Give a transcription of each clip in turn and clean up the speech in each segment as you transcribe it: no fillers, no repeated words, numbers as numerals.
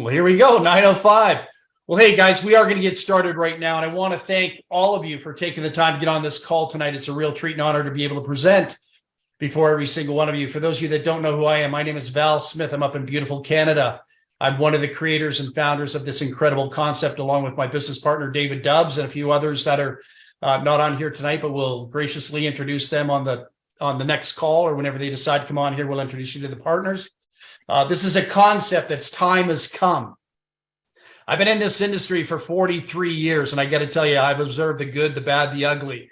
Well, here we go, 9:05. Well, hey, guys, we are going to get started right now. And I want to thank all of you for taking the time to get on this call tonight. It's a real treat and honor to be able to present before every single one of you. For those of you that don't know who I am, my name is Val Smith. I'm up in beautiful Canada. I'm one of the creators and founders of this incredible concept, along with my business partner, David Dubbs, and a few others that are not on here tonight, but we'll graciously introduce them on the next call, or whenever they decide to come on here, we'll introduce you to the partners. This is a concept that's time has come. I've been in this industry for 43 years, and I got to tell you, I've observed the good, the bad, the ugly,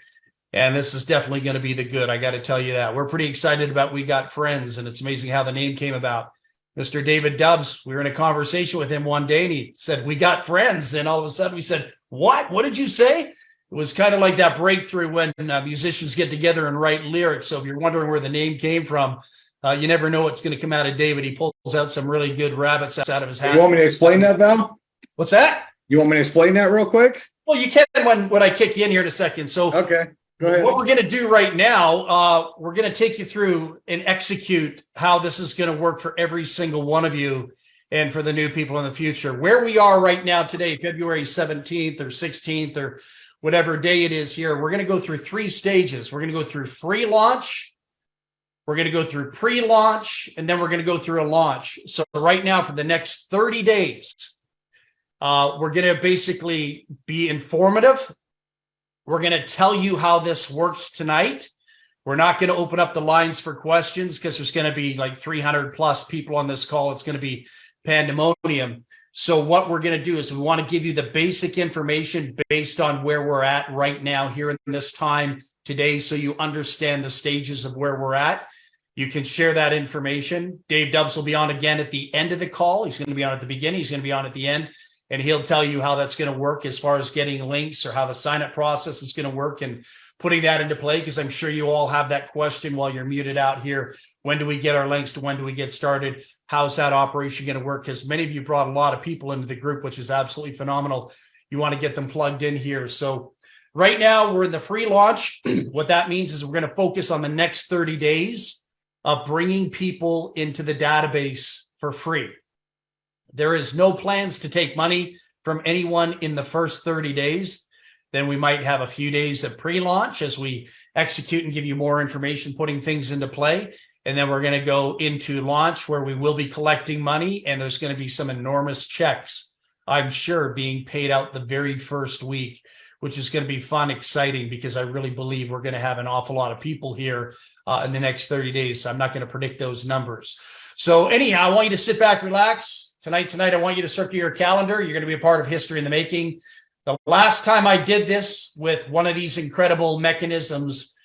and this is definitely going to be the good. I got to tell you that. We're pretty excited about We Got Friends, and it's amazing how the name came about. Mr. David Dubbs, we were in a conversation with him one day, and he said, "We got friends," and all of a sudden we said, "What? What did you say?" It was kind of like that breakthrough when musicians get together and write lyrics. So if you're wondering where the name came from, you never know what's going to come out of David. He pulls out some really good rabbits out of his hat. You want me to explain that, Val? What's that? You want me to explain that real quick? Well, you can when I kick you in here in a second. So okay, go ahead. What we're going to do right now, we're going to take you through and execute how this is going to work for every single one of you and for the new people in the future. Where we are right now today, February 17th or 16th or whatever day it is here, we're going to go through 3 stages. We're going to go through free launch, we're going to go through pre-launch, and then we're going to go through a launch. So right now, for the next 30 days, we're going to basically be informative. We're going to tell you how this works tonight. We're not going to open up the lines for questions because there's going to be like 300 plus people on this call. It's going to be pandemonium. So what we're going to do is we want to give you the basic information based on where we're at right now here in this time today, so you understand the stages of where we're at. You can share that information. Dave Dubbs will be on again at the end of the call. He's going to be on at the beginning. He's going to be on at the end. And he'll tell you how that's going to work as far as getting links or how the sign-up process is going to work and putting that into play, because I'm sure you all have that question while you're muted out here. When do we get our links to when do we get started? How's that operation going to work? Because many of you brought a lot of people into the group, which is absolutely phenomenal. You want to get them plugged in here. So right now we're in the free launch. What that means is we're going to focus on the next 30 days of bringing people into the database for free. There is no plans to take money from anyone in the first 30 days. Then we might have a few days of pre-launch as we execute and give you more information, putting things into play. And then we're going to go into launch, where we will be collecting money, and there's going to be some enormous checks, I'm sure, being paid out the very first week, which is going to be fun, exciting, because I really believe we're going to have an awful lot of people here in the next 30 days. I'm not going to predict those numbers. So anyhow, I want you to sit back, relax. Tonight, I want you to circle your calendar. You're going to be a part of history in the making. The last time I did this with one of these incredible mechanisms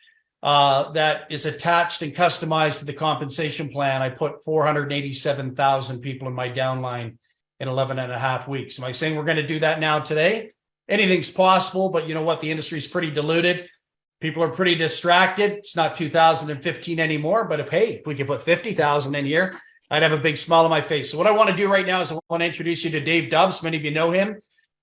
that is attached and customized to the compensation plan, I put 487,000 people in my downline in 11 and a half weeks. Am I saying we're going to do that now today? Anything's possible, but you know what? The industry is pretty diluted. People are pretty distracted. It's not 2015 anymore, but if we could put 50,000 in here, I'd have a big smile on my face. So what I want to do right now is I want to introduce you to Dave Dubbs. Many of you know him.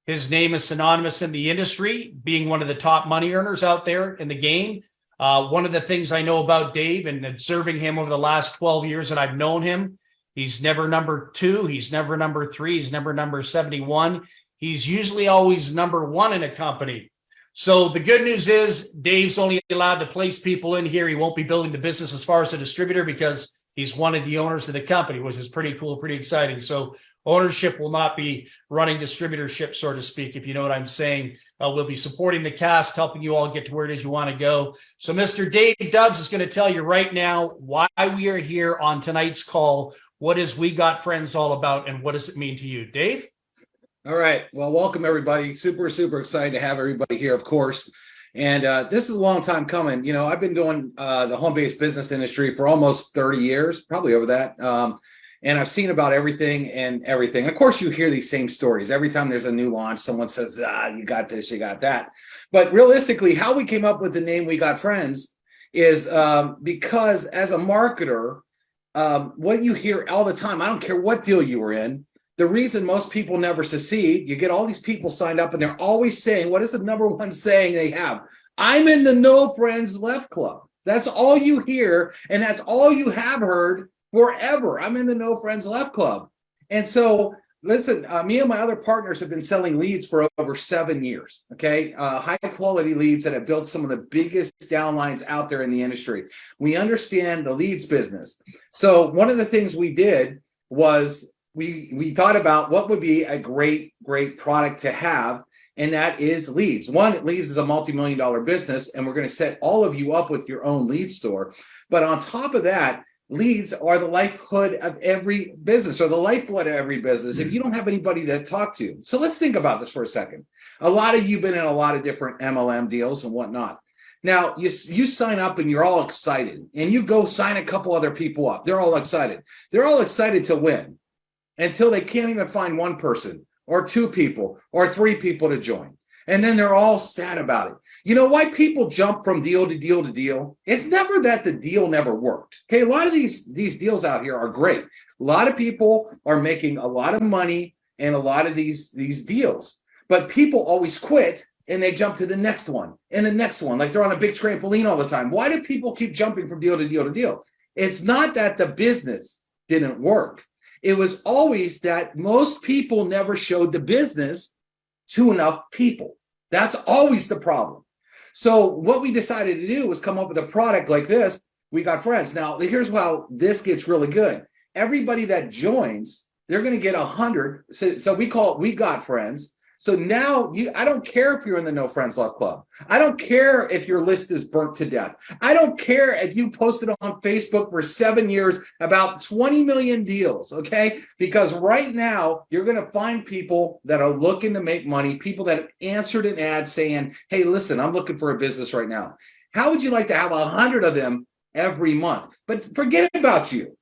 His name is synonymous in the industry, being one of the top money earners out there in the game. One of the things I know about Dave and observing him over the last 12 years that I've known him, he's never number 2. He's never number 3. He's never number 71. He's usually always number 1 in a company. So the good news is Dave's only allowed to place people in here. He won't be building the business as far as a distributor, because he's one of the owners of the company, which is pretty cool, pretty exciting. So ownership will not be running distributorship, so to speak, if you know what I'm saying. We'll be supporting the cast, helping you all get to where it is you want to go. So Mr. Dave Dubbs is going to tell you right now why we are here on tonight's call. What is We Got Friends all about, and what does it mean to you? Dave? All right. Well, welcome, everybody. Super, super excited to have everybody here, of course. And this is a long time coming. You know, I've been doing the home-based business industry for almost 30 years, probably over that. And I've seen about everything and everything. Of course, you hear these same stories. Every time there's a new launch, someone says, you got this, you got that. But realistically, how we came up with the name We Got Friends is because as a marketer, what you hear all the time, I don't care what deal you were in, the reason most people never succeed, you get all these people signed up and they're always saying, what is the number one saying they have? I'm in the No Friends Left Club. That's all you hear, and that's all you have heard forever. I'm in the No Friends Left Club. And so Listen, me and my other partners have been selling leads for over 7 years. Okay. High quality leads that have built some of the biggest downlines out there in the industry. We understand the leads business. So one of the things we did was we thought about what would be a great product to have. And that is leads. One, leads is a multi-million-dollar business, and we're going to set all of you up with your own lead store. But on top of that, leads are the lifeblood of every business, or the lifeblood of every business if you don't have anybody to talk to. So let's think about this for a second. A lot of you have been in a lot of different MLM deals and whatnot. Now, you sign up and you're all excited, and you go sign a couple other people up. They're all excited. They're all excited to win until they can't even find one person or two people or three people to join. And then they're all sad about it. You know why people jump from deal to deal to deal? It's never that the deal never worked. Okay, a lot of these deals out here are great. A lot of people are making a lot of money in a lot of these deals. But people always quit and they jump to the next one and the next one, like they're on a big trampoline all the time. Why do people keep jumping from deal to deal to deal? It's not that the business didn't work. It was always that most people never showed the business to enough people. That's always the problem. So what we decided to do was come up with a product like this. We Got Friends. Now, here's how this gets really good. Everybody that joins, they're going to get 100. So we call it We Got Friends. So now I don't care if you're in the No Friends Left Club. I don't care if your list is burnt to death. I don't care if you posted on Facebook for 7 years about 20 million deals, okay? Because right now you're going to find people that are looking to make money, people that have answered an ad saying, hey, listen, I'm looking for a business right now. How would you like to have 100 of them every month? But forget about you,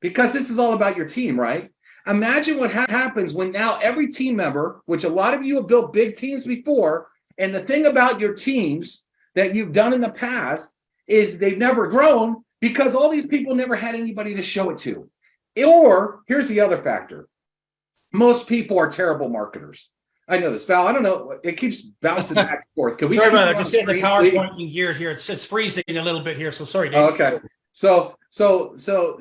because this is all about your team, right? Imagine what happens when now every team member, which a lot of you have built big teams before, and the thing about your teams that you've done in the past is they've never grown because all these people never had anybody to show it to. Or here's the other factor. Most people are terrible marketers. I know this, Val. I don't know. It keeps bouncing back and forth. Can we sorry about that. Just getting the PowerPoint in gear here. It's freezing a little bit here. So sorry, Dave. Okay. So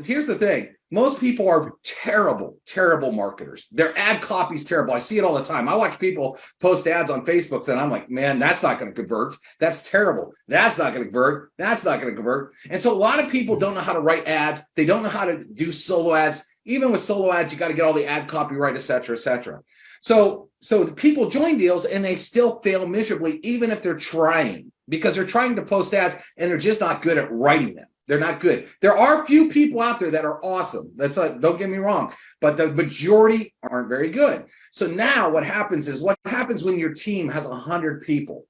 here's the thing. Most people are terrible marketers. Their ad copy is terrible. I see it all the time. I watch people post ads on Facebook and I'm like, man, that's not going to convert. That's terrible. That's not going to convert. That's not going to convert. And so a lot of people don't know how to write ads. They don't know how to do solo ads. Even with solo ads, you got to get all the ad copy right, et cetera, et cetera. So the people join deals and they still fail miserably, even if they're trying, because they're trying to post ads and they're just not good at writing them. They're not good. There are a few people out there that are awesome. That's don't get me wrong, but the majority aren't very good. So now what happens when your team has 100 people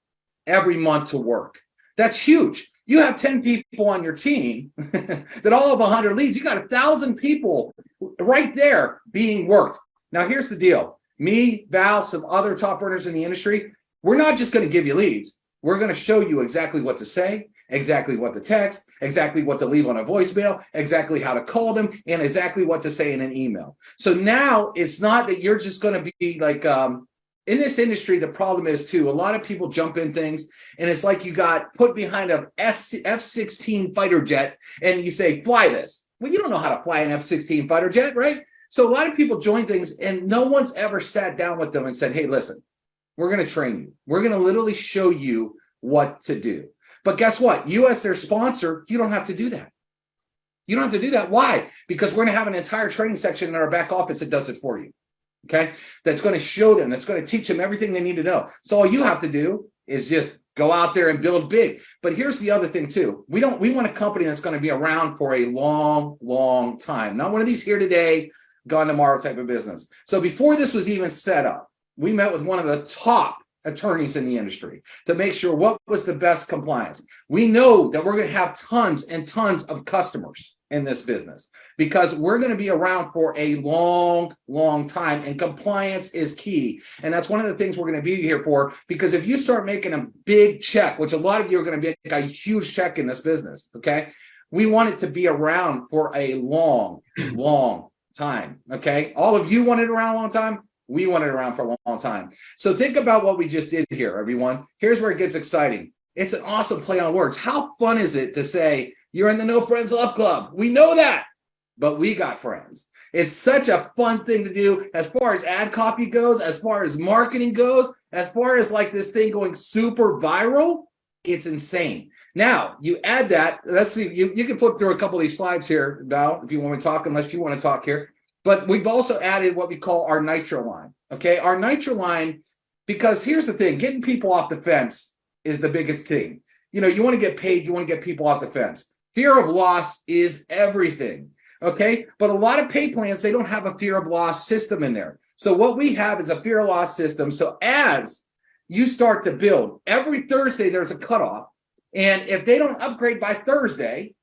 every month to work? That's huge. You have 10 people on your team that all have 100 leads. You got 1,000 people right there being worked. Now, here's the deal. Me, Val, some other top earners in the industry, we're not just going to give you leads. We're going to show you exactly what to say, exactly what to text, exactly what to leave on a voicemail, exactly how to call them, and exactly what to say in an email. So now it's not that you're just going to be like, in this industry, the problem is too, a lot of people jump in things and it's like you got put behind a F-16 fighter jet and you say, fly this. Well, you don't know how to fly an F-16 fighter jet, right? So a lot of people join things and no one's ever sat down with them and said, hey, listen, we're going to train you. We're going to literally show you what to do. But guess what? You as their sponsor, you don't have to do that. You don't have to do that. Why? Because we're going to have an entire training section in our back office that does it for you. Okay? That's going to show them, that's going to teach them everything they need to know. So all you have to do is just go out there and build big. But here's the other thing too. We want a company that's going to be around for a long time. Not one of these here today, gone tomorrow type of business. So before this was even set up, we met with one of the top attorneys in the industry to make sure what was the best compliance. We know that we're going to have tons and tons of customers in this business because we're going to be around for a long time, and compliance is key. And that's one of the things we're going to be here for, because if you start making a big check, which a lot of you are going to make a huge check in this business, okay, we want it to be around for a long time. Okay, all of you want it around a long time. We want it around for a long time. So think about what we just did here, everyone. Here's where it gets exciting. It's an awesome play on words. How fun is it to say you're in the No Friends Left Club? We know that, but we got friends. It's such a fun thing to do as far as ad copy goes, as far as marketing goes, as far as like this thing going super viral. It's insane. Now you add that. Let's see. You can flip through a couple of these slides here, Val, if you want to talk, unless you want to talk here. But we've also added what we call our Nitroline. Okay, our Nitroline, because here's the thing: getting people off the fence is the biggest thing. You know, you want to get paid, you want to get people off the fence. Fear of loss is everything. Okay, but a lot of pay plans, they don't have a fear of loss system in there. So what we have is a fear of loss system. So as you start to build, every Thursday there's a cutoff. And if they don't upgrade by Thursday,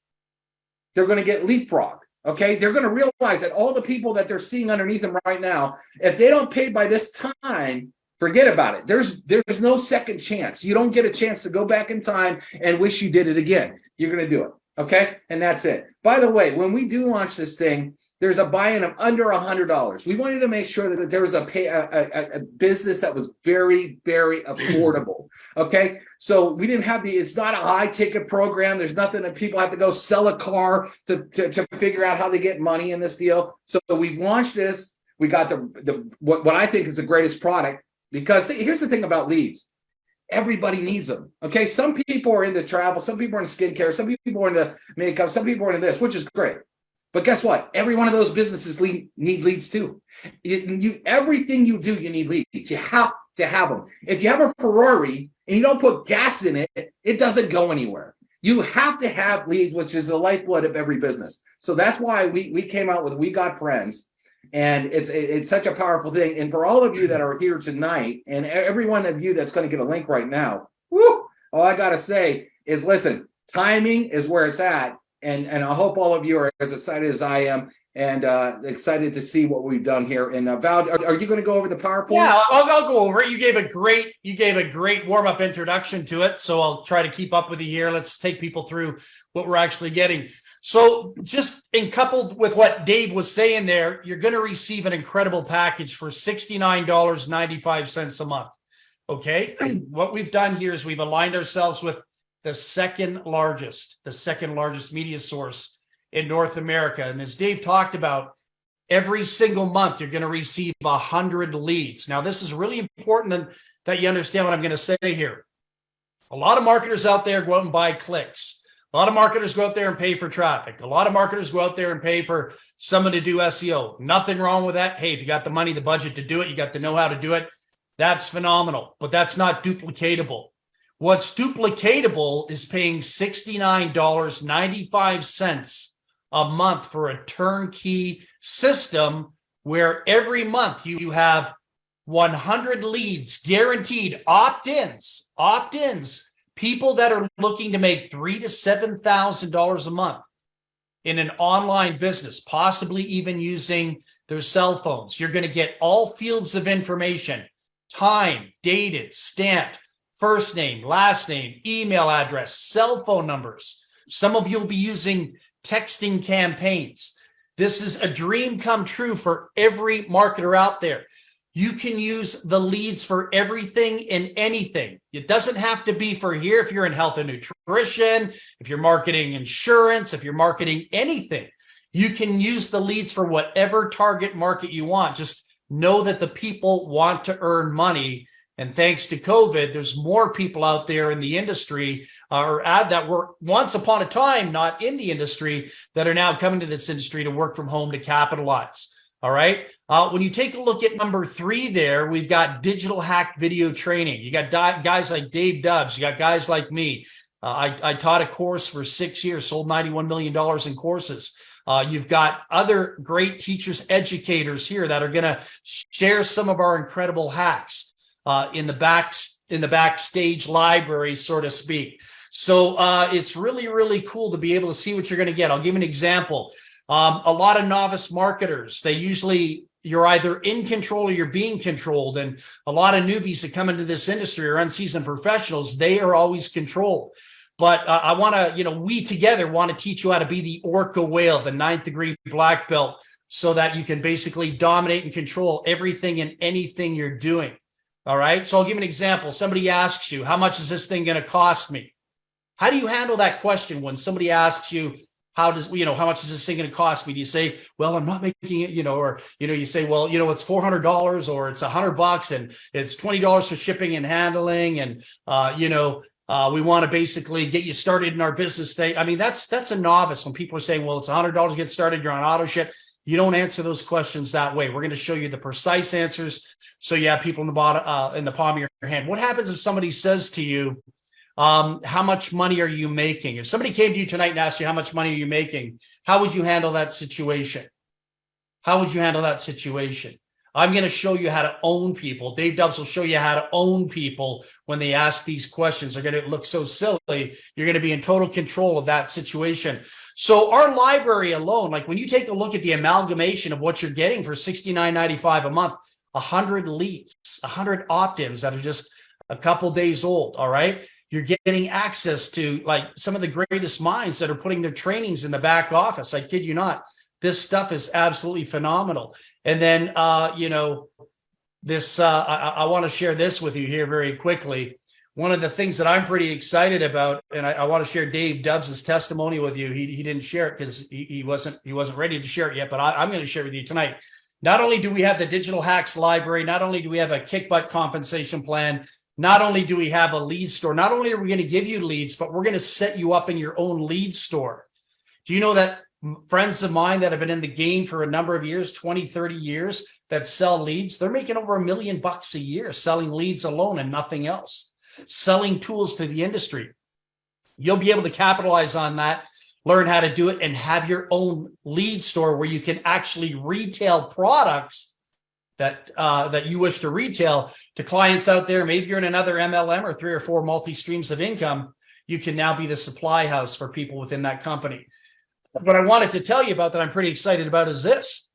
they're going to get leapfrog. Okay, they're going to realize that all the people that they're seeing underneath them right now, if they don't pay by this time, forget about it. There's no second chance. You don't get a chance to go back in time and wish you did it again. You're going to do it. Okay, and that's it. By the way, when we do launch this thing, there's a buy-in of under $100. We wanted to make sure that there was a business that was very, very affordable. Okay, so we didn't have it's not a high-ticket program. There's nothing that people have to go sell a car to figure out how they get money in this deal. So we've launched this. We got what I think is the greatest product, because here's the thing about leads. Everybody needs them. Okay, some people are into travel, some people are into skincare, some people are into makeup, some people are into this, which is great. But guess what? Every one of those businesses need leads too. Everything you do, you need leads. You have to have them. If you have a Ferrari and you don't put gas in it, it doesn't go anywhere. You have to have leads, which is the lifeblood of every business. So that's why we came out with We Got Friends. And it's such a powerful thing. And for all of you that are here tonight, and every one of you that's going to get a link right now, all I got to say is, listen, timing is where it's at. And I hope all of you are as excited as I am, and excited to see what we've done here. And Val, are you going to go over the PowerPoint? Yeah, I'll go over it. You gave a great warm-up introduction to it. So I'll try to keep up with you here. Let's take people through what we're actually getting. So just coupled with what Dave was saying there, you're going to receive an incredible package for $69.95 a month. Okay. What we've done here is we've aligned ourselves with the second largest media source in North America. And as Dave talked about, every single month, you're going to receive 100 leads. Now, this is really important that you understand what I'm going to say here. A lot of marketers out there go out and buy clicks. A lot of marketers go out there and pay for traffic. A lot of marketers go out there and pay for someone to do SEO. Nothing wrong with that. Hey, if you got the money, the budget to do it, you got the know-how to do it, that's phenomenal. But that's not duplicatable. What's duplicatable is paying $69.95 a month for a turnkey system where every month you have 100 leads guaranteed, opt-ins, people that are looking to make $3,000 to $7,000 a month in an online business, possibly even using their cell phones. You're going to get all fields of information, time, dated, stamped, first name, last name, email address, cell phone numbers. Some of you will be using texting campaigns. This is a dream come true for every marketer out there. You can use the leads for everything and anything. It doesn't have to be for here. If you're in health and nutrition, if you're marketing insurance, if you're marketing anything, you can use the leads for whatever target market you want. Just know that the people want to earn money. And thanks to COVID, there's more people out there in the industry that were once upon a time not in the industry that are now coming to this industry to work from home to capitalize. All right. When you take a look at number 3 there, we've got digital hack video training. You got guys like Dave Dubbs. You got guys like me. I taught a course for 6 years, sold $91 million in courses. You've got other great teachers, educators here that are going to share some of our incredible hacks in the backstage library, so to speak. So it's really, really cool to be able to see what you're going to get. I'll give you an example. A lot of novice marketers, you're either in control or you're being controlled. And a lot of newbies that come into this industry or unseasoned professionals, they are always controlled. But I want to, we together want to teach you how to be the orca whale, the 9th degree black belt, so that you can basically dominate and control everything and anything you're doing. All right. So I'll give an example. Somebody asks you, how much is this thing going to cost me? How do you handle that question when somebody asks you, how does, how much is this thing going to cost me? Do you say, well, I'm not making it, or, you say, well, it's $400 or it's $100 and it's $20 for shipping and handling. And, we want to basically get you started in our business state. I mean, that's a novice when people are saying, well, it's $100 to get started. You're on auto ship. You don't answer those questions that way. We're going to show you the precise answers. So you have people in the bottom, in the palm of your hand. What happens if somebody says to you, how much money are you making? If somebody came to you tonight and asked you how much money are you making, how would you handle that situation? How would you handle that situation? I'm going to show you how to own people. Dave Dubs will show you how to own people when they ask these questions. They're going to look so silly. You're going to be in total control of that situation. So our library alone, like when you take a look at the amalgamation of what you're getting for $69.95 a month, 100 leads, 100 opt-ins that are just a couple days old, all right? You're getting access to like some of the greatest minds that are putting their trainings in the back office. I kid you not. This stuff is absolutely phenomenal. And then, I want to share this with you here very quickly. One of the things that I'm pretty excited about, and I want to share Dave Dubs' testimony with you. He didn't share it because he wasn't ready to share it yet, but I'm going to share it with you tonight. Not only do we have the Digital Hacks Library, not only do we have a kick butt compensation plan, not only do we have a lead store, not only are we going to give you leads, but we're going to set you up in your own lead store. Do you know that friends of mine that have been in the game for a number of years, 20, 30 years, that sell leads, they're making over $1 million a year selling leads alone and nothing else, selling tools to the industry. You'll be able to capitalize on that, learn how to do it, and have your own lead store where you can actually retail products that you wish to retail to clients out there. Maybe you're in another MLM or 3 or 4 multi-streams of income. You can now be the supply house for people within that company. What I wanted to tell you about that I'm pretty excited about is this.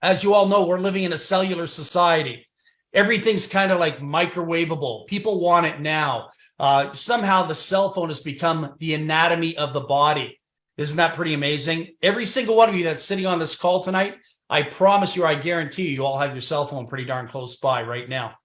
As you all know, we're living in a cellular society. Everything's kind of like microwavable. People want it now. Somehow the cell phone has become the anatomy of the body. Isn't that pretty amazing? Every single one of you that's sitting on this call tonight, I promise you, I guarantee you all have your cell phone pretty darn close by right now.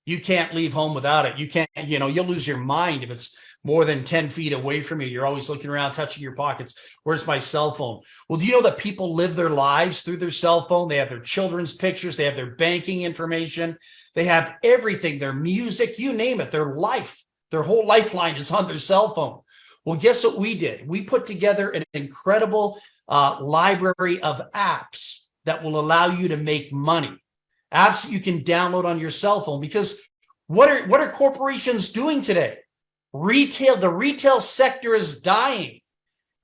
You can't leave home without it. You can't, you'll lose your mind if it's more than 10 feet away from you. You're always looking around, touching your pockets. Where's my cell phone? Well, do you know that people live their lives through their cell phone? They have their children's pictures. They have their banking information. They have everything, their music, you name it, their life. Their whole lifeline is on their cell phone. Well, guess what we did? We put together an incredible library of apps that will allow you to make money. Apps that you can download on your cell phone, because what are corporations doing today? The retail sector is dying,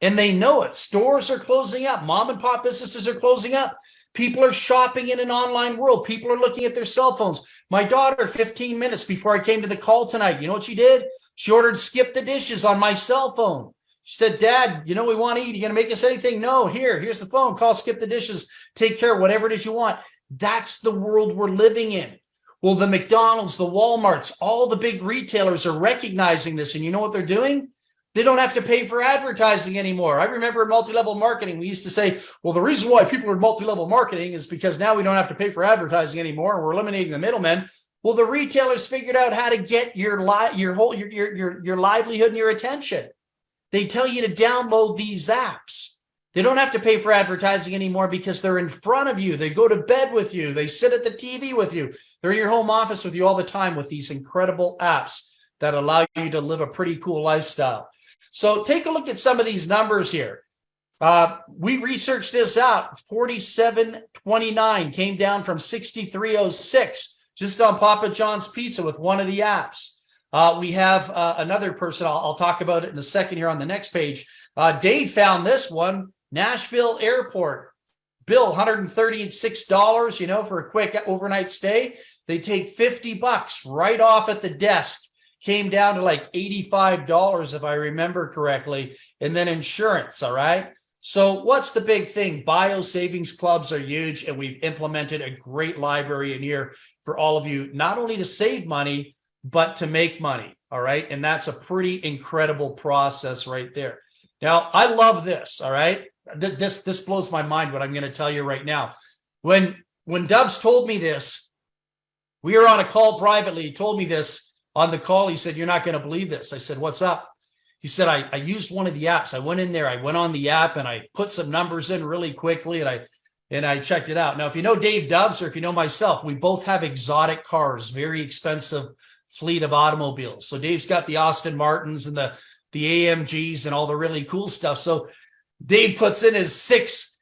and they know it. Stores are closing up. Mom and pop businesses are closing up. People are shopping in an online world. People are looking at their cell phones. My daughter, 15 minutes before I came to the call tonight, you know what she did? She ordered skip the dishes on my cell phone. She said, Dad, we want to eat. You going to make us anything? No, here's the phone. Call skip the dishes. Take care of whatever it is you want. That's the world we're living in. Well, the McDonald's, the Walmarts, all the big retailers are recognizing this. And you know what they're doing? They don't have to pay for advertising anymore. I remember in multi-level marketing, we used to say, well, the reason why people are in multi-level marketing is because now we don't have to pay for advertising anymore. And we're eliminating the middlemen. Well, the retailers figured out how to get your livelihood and your attention. They tell you to download these apps. They don't have to pay for advertising anymore because they're in front of you. They go to bed with you. They sit at the TV with you. They're in your home office with you all the time with these incredible apps that allow you to live a pretty cool lifestyle. So take a look at some of these numbers here. We researched this out. 4729 came down from 6306 just on Papa John's Pizza with one of the apps. We have another person. I'll talk about it in a second here on the next page. Dave found this one. Nashville Airport. Bill, $136, for a quick overnight stay. They take $50 right off at the desk. Came down to like $85, if I remember correctly. And then insurance, all right? So what's the big thing? Bio savings clubs are huge, and we've implemented a great library in here for all of you, not only to save money, but to make money, all right? And that's a pretty incredible process right there. Now, I love this, all right? This blows my mind, what I'm going to tell you right now. When Dubs told me this, we were on a call privately. He told me this on the call. He said, you're not going to believe this. I said, what's up? He said, I used one of the apps. I went in there, I went on the app and I put some numbers in really quickly and I checked it out. Now, if you know Dave Dubbs or if you know myself, we both have exotic cars, very expensive fleet of automobiles. So Dave's got the Aston Martins and the AMGs and all the really cool stuff. So Dave puts in his 6,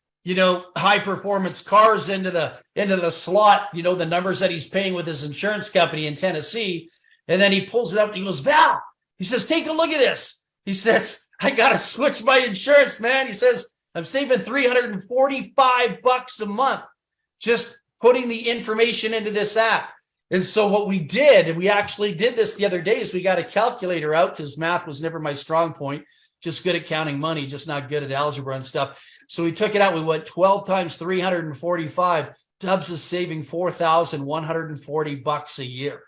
high performance cars into the slot, the numbers that he's paying with his insurance company in Tennessee. And then he pulls it up and he goes, Val, he says, take a look at this. He says, I got to switch my insurance, man. He says, I'm saving $345 a month just putting the information into this app. And so what we did, and we actually did this the other day, is we got a calculator out because math was never my strong point, just good at counting money, just not good at algebra and stuff. So we took it out. We went 12 times 345. Dubs is saving $4,140 a year.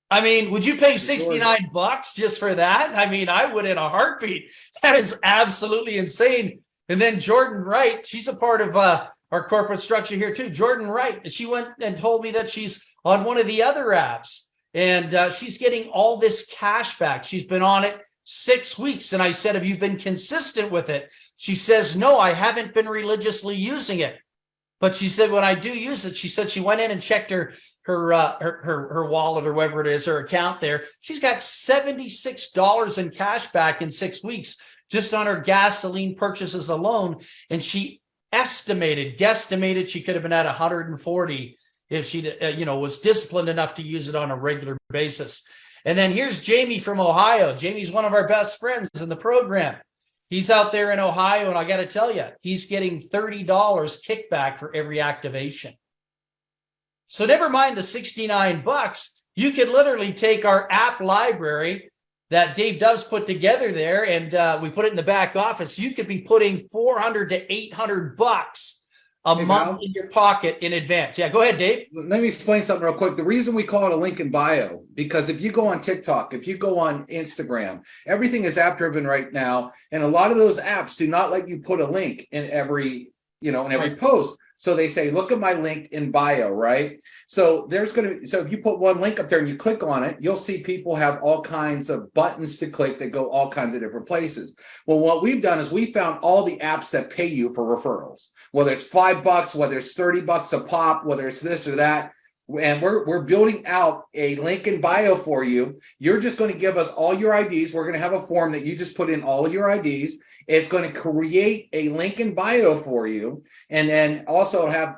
I mean, would you pay $69 just for that? I mean, I would in a heartbeat. That is absolutely insane. And then Jordan Wright, she's a part of our corporate structure here too. Jordan Wright, she went and told me that she's on one of the other apps and she's getting all this cash back. She's been on it 6 weeks. And I said, have you been consistent with it? She says, no, I haven't been religiously using it. But she said, when I do use it, she said she went in and checked her wallet or whatever it is, her account there. She's got $76 in cash back in 6 weeks just on her gasoline purchases alone. And she guesstimated she could have been at 140 if she, was disciplined enough to use it on a regular basis. And then here's Jamie from Ohio. Jamie's one of our best friends in the program. He's out there in Ohio, and I got to tell you, he's getting $30 kickback for every activation. So never mind the $69. You could literally take our app library that Dave Doves put together there, and we put it in the back office. You could be putting $400 to $800 a month in your pocket in advance. Yeah, go ahead, Dave. Let me explain something real quick. The reason we call it a link in bio, because if you go on TikTok, if you go on Instagram, everything is app driven right now. And a lot of those apps do not let you put a link in every post. So they say, look at my link in bio, right? So if you put one link up there and you click on it, you'll see people have all kinds of buttons to click that go all kinds of different places. Well, what we've done is we found all the apps that pay you for referrals, whether it's $5, whether it's $30 a pop, whether it's this or that. And we're building out a link in bio for you. You're just going to give us all your IDs. We're going to have a form that you just put in all of your IDs. It's going to create a link in bio for you. And then also have,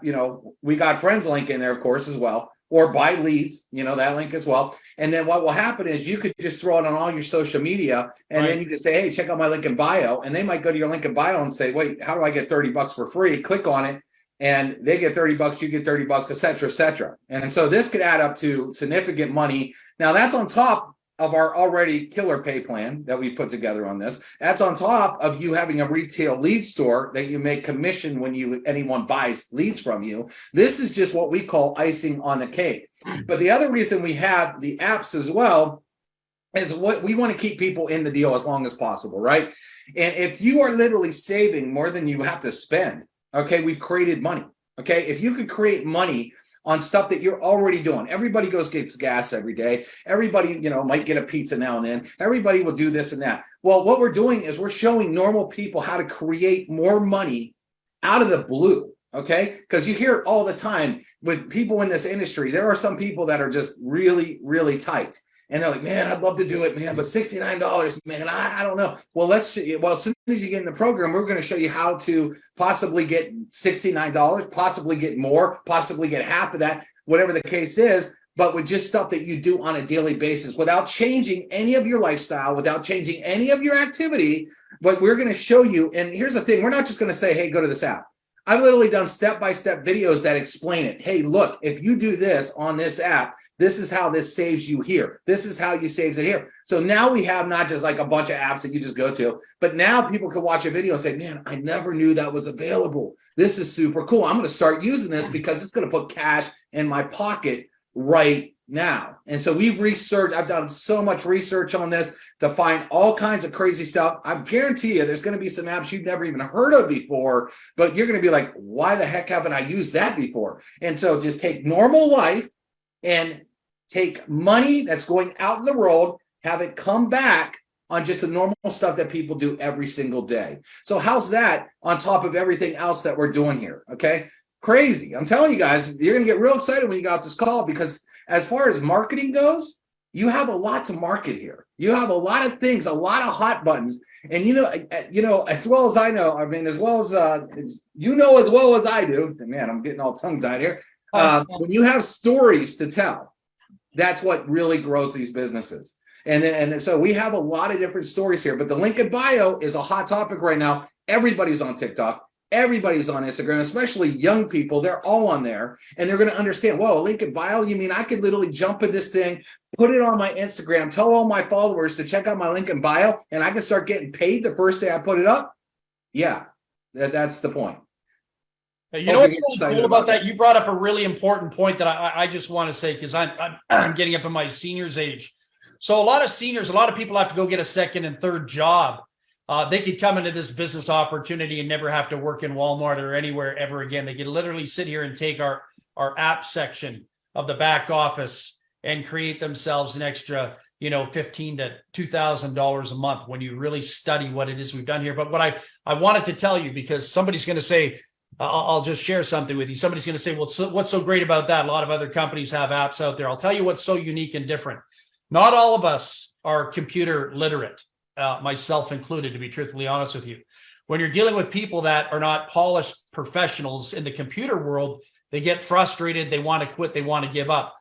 we got friends link in there, of course, as well, or buy leads, that link as well. And then what will happen is you could just throw it on all your social media. And then you can say, hey, check out my link in bio. And they might go to your link in bio and say, wait, how do I get $30 for free? Click on it. And they get $30, you get $30, et cetera, et cetera. And so this could add up to significant money. Now that's on top of our already killer pay plan that we put together on this. That's on top of you having a retail lead store that you make commission when anyone buys leads from you. This is just what we call icing on the cake. But the other reason we have the apps as well is what we want to keep people in the deal as long as possible, right? And if you are literally saving more than you have to spend, okay, we've created money. Okay, if you could create money on stuff that you're already doing. Everybody gets gas every day. Everybody, might get a pizza now and then. Everybody will do this and that. Well, what we're doing is we're showing normal people how to create more money out of the blue. Okay, because you hear it all the time with people in this industry. There are some people that are just really, really tight. And they're like, man, I'd love to do it, man, but $69, man, I don't know. Well, as soon as you get in the program, we're going to show you how to possibly get $69, possibly get more, possibly get half of that, whatever the case is, but with just stuff that you do on a daily basis without changing any of your lifestyle, without changing any of your activity. But we're going to show you, and here's the thing, we're not just going to say, hey, go to this app. I've literally done step-by-step videos that explain it. Hey, look, if you do this on this app, this is how this saves you here. This is how you saves it here. So now we have not just like a bunch of apps that you just go to, but now people can watch a video and say, man, I never knew that was available. This is super cool. I'm going to start using this because it's going to put cash in my pocket right now. And so we've researched, I've done so much research on this to find all kinds of crazy stuff. I guarantee you there's going to be some apps you've never even heard of before, but you're going to be like, why the heck haven't I used that before? And so just take normal life and take money that's going out in the world, have it come back on just the normal stuff that people do every single day. So how's that on top of everything else that we're doing here? Okay. Crazy. I'm telling you guys, you're going to get real excited when you get off this call, because as far as marketing goes, you have a lot to market here. You have a lot of things, a lot of hot buttons. And as well as I know, I mean, as well as as well as I do, man, I'm getting all tongue tied here. When you have stories to tell, that's what really grows these businesses. And so we have a lot of different stories here, but the link in bio is a hot topic right now. Everybody's on TikTok. Everybody's on Instagram, especially young people. They're all on there, and they're going to understand, whoa, link in bio? You mean I could literally jump in this thing, put it on my Instagram, tell all my followers to check out my link in bio, and I can start getting paid the first day I put it up? Yeah, that's the point. You know what's really cool about that? You brought up a really important point that I just want to say, because I'm getting up in my seniors age. So a lot of people have to go get a second and third job. They could come into this business opportunity and never have to work in Walmart or anywhere ever again. They could literally sit here and take our app section of the back office and create themselves an extra, $1,500 to $2,000 a month when you really study what it is we've done here. But what I wanted to tell you, because somebody's going to say, I'll just share something with you. Somebody's going to say, well, what's so great about that? A lot of other companies have apps out there. I'll tell you what's so unique and different. Not all of us are computer literate. Myself included, to be truthfully honest with you. When you're dealing with people that are not polished professionals in the computer world, they get frustrated, they want to quit, they want to give up.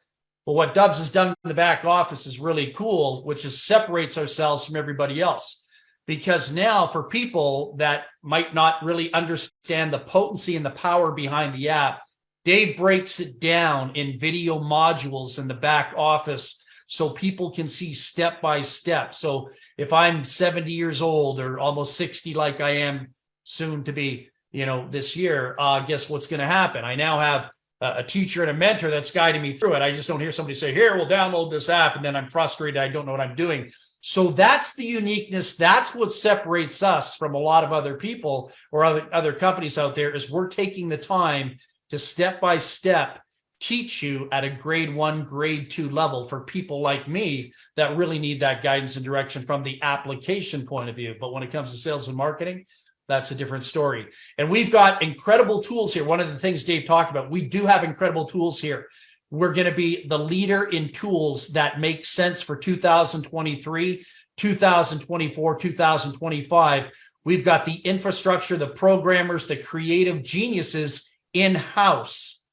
But what Dubs has done in the back office is really cool, which is separates ourselves from everybody else. Because now for people that might not really understand the potency and the power behind the app, Dave breaks it down in video modules in the back office so people can see step by step. So if I'm 70 years old or almost 60 like I am soon to be, this year, guess what's going to happen? I now have a teacher and a mentor that's guiding me through it. I just don't hear somebody say, here, we'll download this app, and then I'm frustrated. I don't know what I'm doing. So that's the uniqueness. That's what separates us from a lot of other people or other companies out there, is we're taking the time to step by step teach you at a grade 1, grade 2 level for people like me that really need that guidance and direction from the application point of view. But when it comes to sales and marketing, that's a different story. And we've got incredible tools here. One of the things Dave talked about, we do have incredible tools here. We're going to be the leader in tools that make sense for 2023, 2024, 2025. We've got the infrastructure, the programmers, the creative geniuses in-house,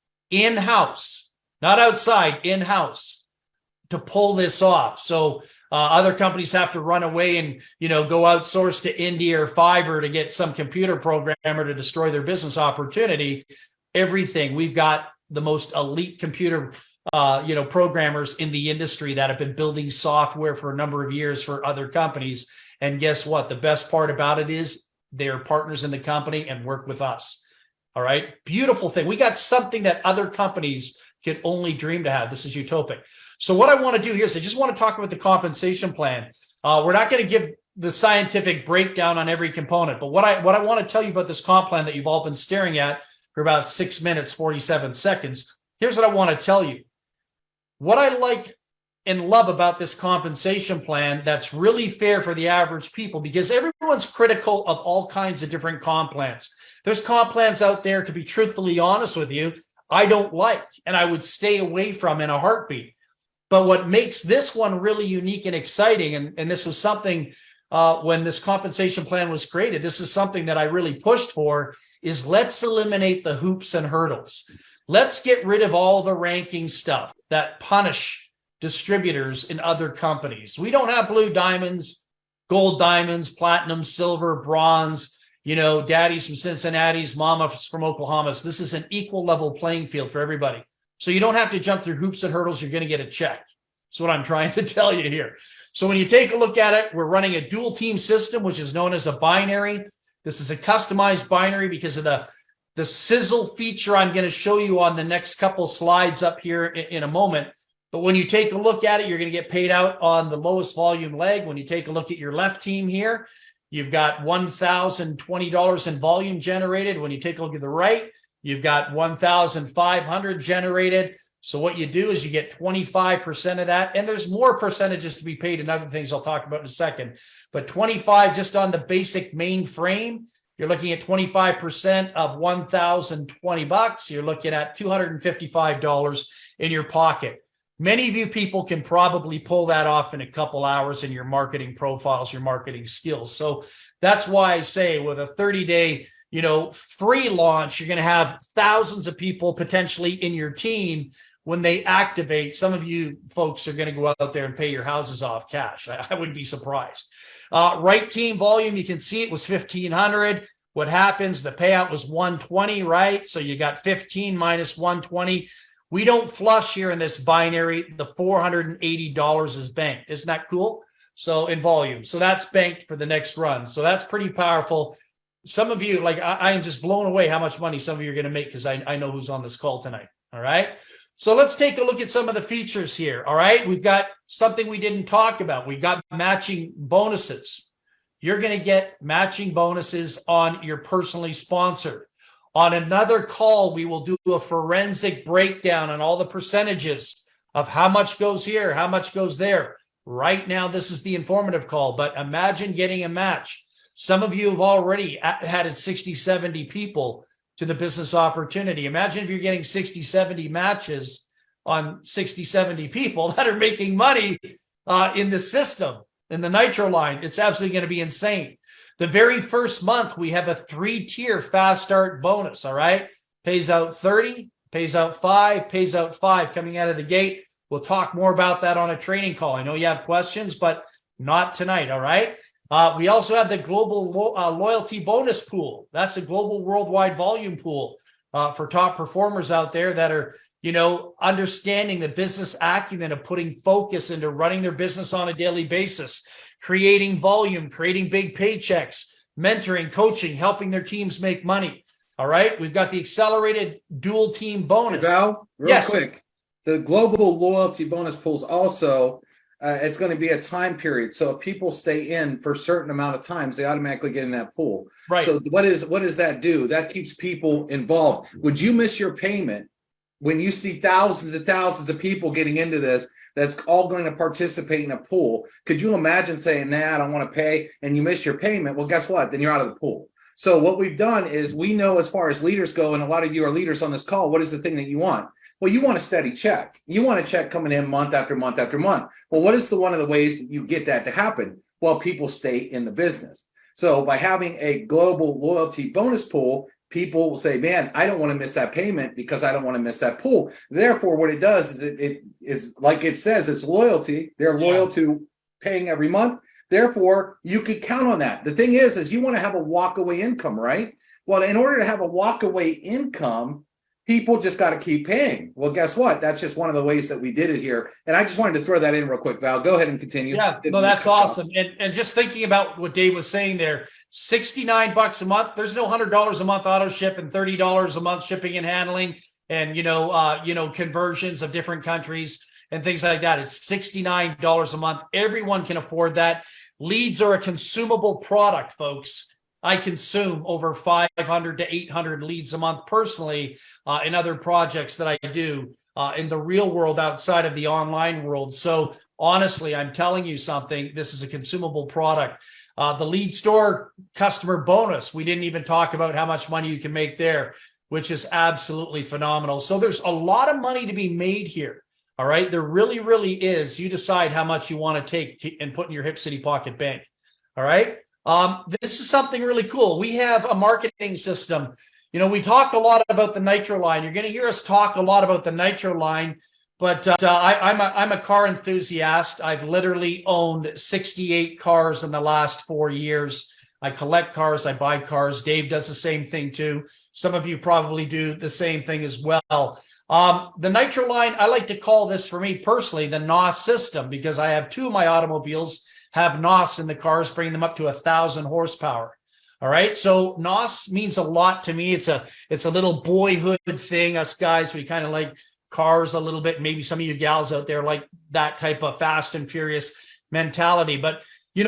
not outside, in-house, to pull this off. So other companies have to run away and, go outsource to India or Fiverr to get some computer programmer to destroy their business opportunity. Everything. We've got the most elite computer, programmers in the industry that have been building software for a number of years for other companies. And guess what? The best part about it is they're partners in the company and work with us. All right. Beautiful thing. We got something that other companies could only dream to have. This is utopic. So what I want to do here is I just want to talk about the compensation plan. We're not going to give the scientific breakdown on every component, but what I want to tell you about this comp plan that you've all been staring at for about 6 minutes, 47 seconds. Here's what I want to tell you. What I like and love about this compensation plan that's really fair for the average people, because everyone's critical of all kinds of different comp plans. There's comp plans out there, to be truthfully honest with you, I don't like, and I would stay away from in a heartbeat. But what makes this one really unique and exciting, and this was something when this compensation plan was created, this is something that I really pushed for, is let's eliminate the hoops and hurdles. Let's get rid of all the ranking stuff that punish distributors in other companies. We don't have blue diamonds, gold diamonds, platinum, silver, bronze, daddy's from Cincinnati's, mama's from Oklahoma's. This is an equal level playing field for everybody. So you don't have to jump through hoops and hurdles. You're going to get a check. That's what I'm trying to tell you here. So when you take a look at it, we're running a dual team system, which is known as a binary. This is a customized binary because of the sizzle feature I'm going to show you on the next couple slides up here in a moment. But when you take a look at it, you're going to get paid out on the lowest volume leg. When you take a look at your left team here, you've got $1,020 in volume generated. When you take a look at the right, you've got $1,500 generated. So what you do is you get 25% of that, and there's more percentages to be paid and other things I'll talk about in a second. But 25 just on the basic mainframe, you're looking at 25% of $1,020. You're looking at $255 in your pocket. Many of you people can probably pull that off in a couple hours in your marketing profiles, your marketing skills. So that's why I say with a 30-day, free launch, you're going to have thousands of people potentially in your team. When they activate, some of you folks are going to go out there and pay your houses off cash. I wouldn't be surprised. Right team volume, you can see it was 1,500. What happens? The payout was 120, right? So you got 15 minus 120. We don't flush here in this binary. The $480 is banked. Isn't that cool? So in volume. So that's banked for the next run. So that's pretty powerful. Some of you, like I am just blown away how much money some of you are going to make because I know who's on this call tonight. All right. So let's take a look at some of the features here. All right. We've got something we didn't talk about. We've got matching bonuses. You're going to get matching bonuses on your personally sponsored. On another call, we will do a forensic breakdown on all the percentages of how much goes here, how much goes there. Right now, this is the informative call, but imagine getting a match. Some of you have already added 60, 70 people to the business opportunity. Imagine if you're getting 60, 70 matches on 60, 70 people that are making money in the system, in the Nitroline. It's absolutely going to be insane. The very first month, we have a 3-tier fast start bonus, all right? Pays out 30, pays out 5, pays out 5 coming out of the gate. We'll talk more about that on a training call. I know you have questions, but not tonight, all right? We also have the global loyalty bonus pool. That's a global worldwide volume pool for top performers out there that are, understanding the business acumen of putting focus into running their business on a daily basis, creating volume, creating big paychecks, mentoring, coaching, helping their teams make money. All right. We've got the accelerated dual team bonus. Hey, Val, real quick. The global loyalty bonus pools also, it's going to be a time period. So if people stay in for a certain amount of times, they automatically get in that pool. Right. So what does that do? That keeps people involved. Would you miss your payment when you see thousands and thousands of people getting into this? That's all going to participate in a pool. Could you imagine saying, nah, I don't want to pay, and you miss your payment? Well, guess what? Then you're out of the pool. So what we've done is we know as far as leaders go, and a lot of you are leaders on this call, what is the thing that you want? Well, you want a steady check. You want a check coming in month after month after month. Well, what is one of the ways that you get that to happen? Well, people stay in the business. So by having a global loyalty bonus pool, people will say, man, I don't want to miss that payment because I don't want to miss that pool. Therefore, what it does is it is like it says, it's loyalty. They're loyal to paying every month. Therefore, you could count on that. The thing is you want to have a walkaway income, right? Well, in order to have a walkaway income, people just got to keep paying. Well, guess what? That's just one of the ways that we did it here. And I just wanted to throw that in real quick, Val. Go ahead and continue. Yeah, no, that's awesome. And just thinking about what Dave was saying there, $69 a month. There's no $100 a month auto ship and $30 a month shipping and handling and, conversions of different countries and things like that. It's $69 a month. Everyone can afford that. Leads are a consumable product, folks. I consume over 500 to 800 leads a month personally in other projects that I do in the real world outside of the online world. So honestly, I'm telling you something, this is a consumable product. The lead store customer bonus, we didn't even talk about how much money you can make there, which is absolutely phenomenal. So there's a lot of money to be made here. All right. There really, really is. You decide how much you want to take and put in your Hip City Pocket Bank. All right. This is something really cool. We have a marketing system. We talk a lot about the Nitroline. You're going to hear us talk a lot about the Nitroline, but I'm a car enthusiast. I've literally owned 68 cars in the last 4 years. I collect cars. I buy cars. Dave does the same thing too. Some of you probably do the same thing as well. The Nitroline, I like to call this, for me personally, the NOS system, because I have 2 of my automobiles have NOS in the cars, bringing them up to 1,000 horsepower. All right. So NOS means a lot to me. It's a little boyhood thing. Us guys, we kind of like cars a little bit. Maybe some of you gals out there like that type of fast and furious mentality. But,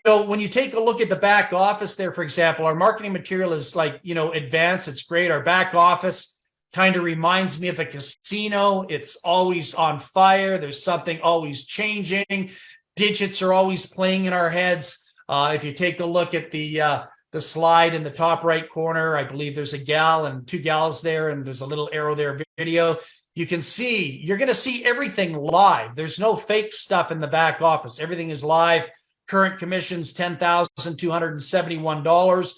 when you take a look at the back office there, for example, our marketing material is like, advanced. It's great. Our back office, kind of reminds me of a casino. It's always on fire. There's something always changing. Digits are always playing in our heads. If you take a look at the slide in the top right corner, I believe there's a gal and two gals there, and there's a little arrow there, video. You can see, you're going to see everything live. There's no fake stuff in the back office. Everything is live. Current commissions, $10,271.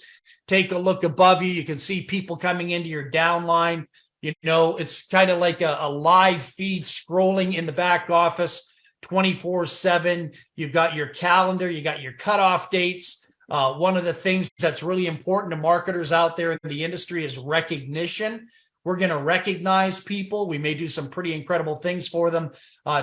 Take a look above you. You can see people coming into your downline. You know, it's kind of like a live feed scrolling in the back office 24/7. You've got your calendar, you got your cutoff dates. One of the things that's really important to marketers out there in the industry is recognition. We're going to recognize people. We may do some pretty incredible things for them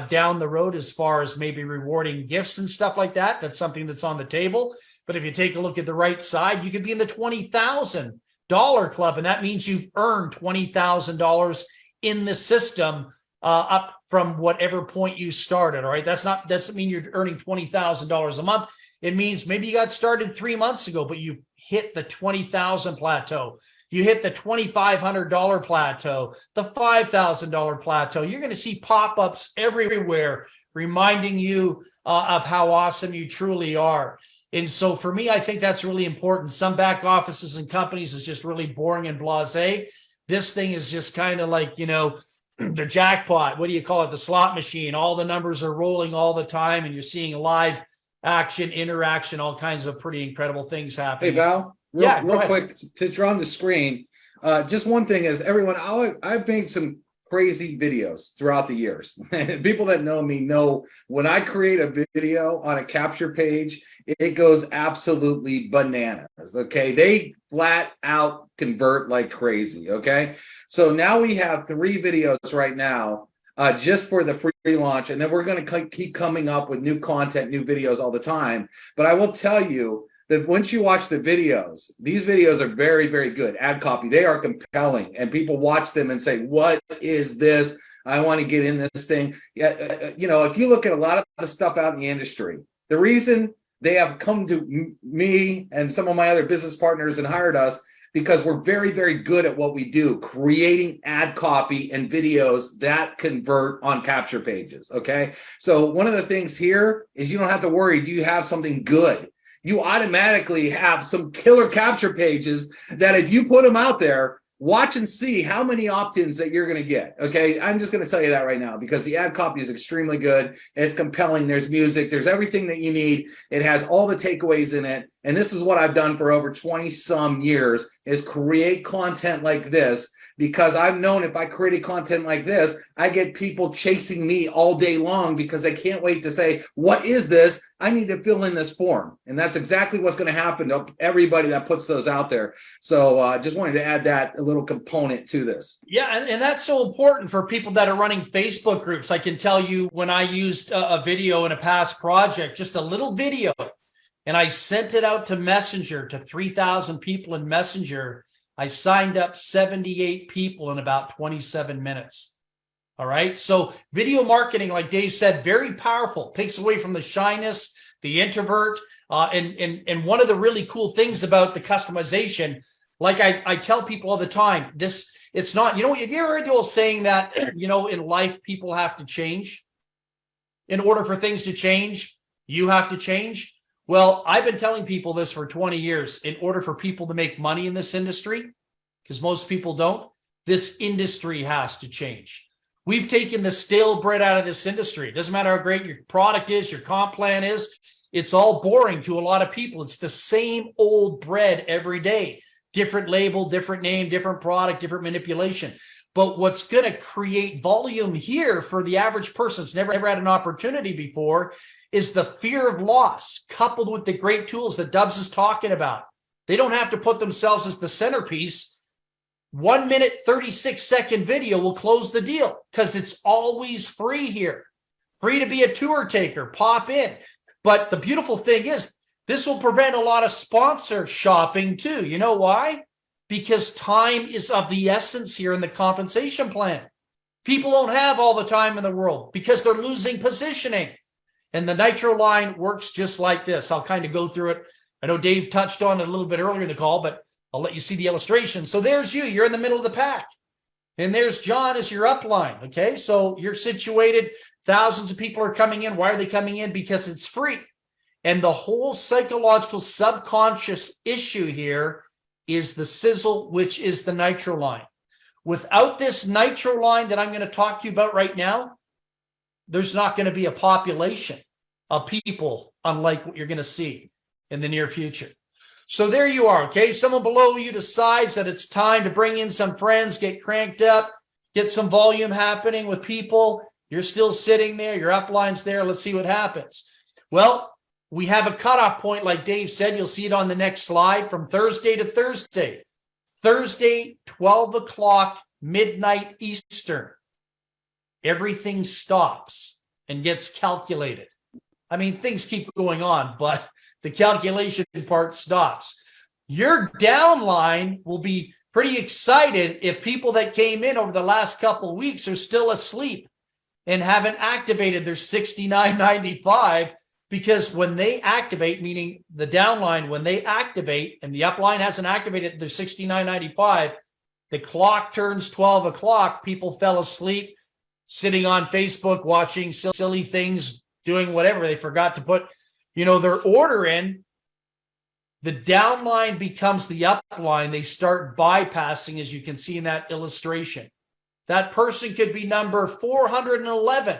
down the road as far as maybe rewarding gifts and stuff like that. That's something that's on the table. But if you take a look at the right side, you could be in the $20,000 club, and that means you've earned $20,000 in the system up from whatever point you started. All right, doesn't mean you're earning $20,000 a month. It means maybe you got started 3 months ago, but you hit the 20,000 plateau. You hit the $2,500 plateau, the $5,000 plateau. You're going to see pop-ups everywhere reminding you of how awesome you truly are. And so for me, I think that's really important. Some back offices and companies is just really boring and blasé. This thing is just kind of like, you know, the jackpot. What do you call it? The slot machine. All the numbers are rolling all the time, and you're seeing live action, interaction, all kinds of pretty incredible things happening. Hey, Val, real quick, to draw on the screen, just one thing is, everyone, I've made some crazy videos throughout the years. People that know me know when I create a video on a capture page, it goes absolutely bananas. Okay, they flat out convert like crazy. Okay, so now we have 3 videos right now just for the free launch, and then we're going to keep coming up with new content, new videos all the time. But I will tell you that once you watch the videos, these videos are very, very good. Ad copy, they are compelling, and people watch them and say, what is this? I want to get in this thing. Yeah, you know, if you look at a lot of the stuff out in the industry, the reason they have come to me and some of my other business partners and hired us, because we're very, very good at what we do, creating ad copy and videos that convert on capture pages, okay? So one of the things here is you don't have to worry, do you have something good? You automatically have some killer capture pages that if you put them out there, watch and see how many opt-ins that you're going to get. Okay, I'm just going to tell you that right now, because the ad copy is extremely good. It's compelling. There's music. There's everything that you need. It has all the takeaways in it. And this is what I've done for over 20 some years, is create content like this, because I've known if I created content like this, I get people chasing me all day long because they can't wait to say, what is this? I need to fill in this form. And that's exactly what's going to happen to everybody that puts those out there. So just wanted to add that a little component to this. Yeah, and that's so important for people that are running Facebook groups. I can tell you, when I used a video in a past project, just a little video, and I sent it out to Messenger to 3,000 people in Messenger, I signed up 78 people in about 27 minutes. All right. So video marketing, like Dave said, very powerful, takes away from the shyness, the introvert. And one of the really cool things about the customization, like I tell people all the time, it's not, you know, have you ever heard the old saying that, you know, in life, people have to change? In order for things to change, you have to change. Well, I've been telling people this for 20 years. In order for people to make money in this industry, because most people don't, this industry has to change. We've taken the stale bread out of this industry. It doesn't matter how great your product is, your comp plan is. It's all boring to a lot of people. It's the same old bread every day. Different label, different name, different product, different manipulation. But what's going to create volume here for the average person that's never had an opportunity before is the fear of loss, coupled with the great tools that Dubs is talking about. They don't have to put themselves as the centerpiece. 1 minute, 36-second video will close the deal, because it's always free here. Free to be a tour taker, pop in. But the beautiful thing is, this will prevent a lot of sponsor shopping too. You know why? Because time is of the essence here in the compensation plan. People don't have all the time in the world because they're losing positioning. And the Nitroline works just like this. I'll kind of go through it. I know Dave touched on it a little bit earlier in the call, but I'll let you see the illustration. So there's you. You're in the middle of the pack. And there's John as your upline. Okay. So you're situated. Thousands of people are coming in. Why are they coming in? Because it's free. And the whole psychological subconscious issue here is the sizzle, which is the Nitroline. Without this Nitroline that I'm going to talk to you about right now, there's not going to be a population of people unlike what you're going to see in the near future. So there you are, okay? Someone below you decides that it's time to bring in some friends, get cranked up, get some volume happening with people. You're still sitting there, your upline's there. Let's see what happens. Well, we have a cutoff point, like Dave said. You'll see it on the next slide, from Thursday to Thursday. Thursday, 12 o'clock, midnight Eastern. Everything stops and gets calculated. I mean, things keep going on, but the calculation part stops. Your downline will be pretty excited if people that came in over the last couple of weeks are still asleep and haven't activated their 69.95, because when they activate, meaning the downline, when they activate and the upline hasn't activated their 69.95, the clock turns 12 o'clock. People fell asleep sitting on Facebook watching silly things, doing whatever. They forgot to put, their order in. The downline becomes the upline. They start bypassing, as you can see in that illustration. That person could be number 411,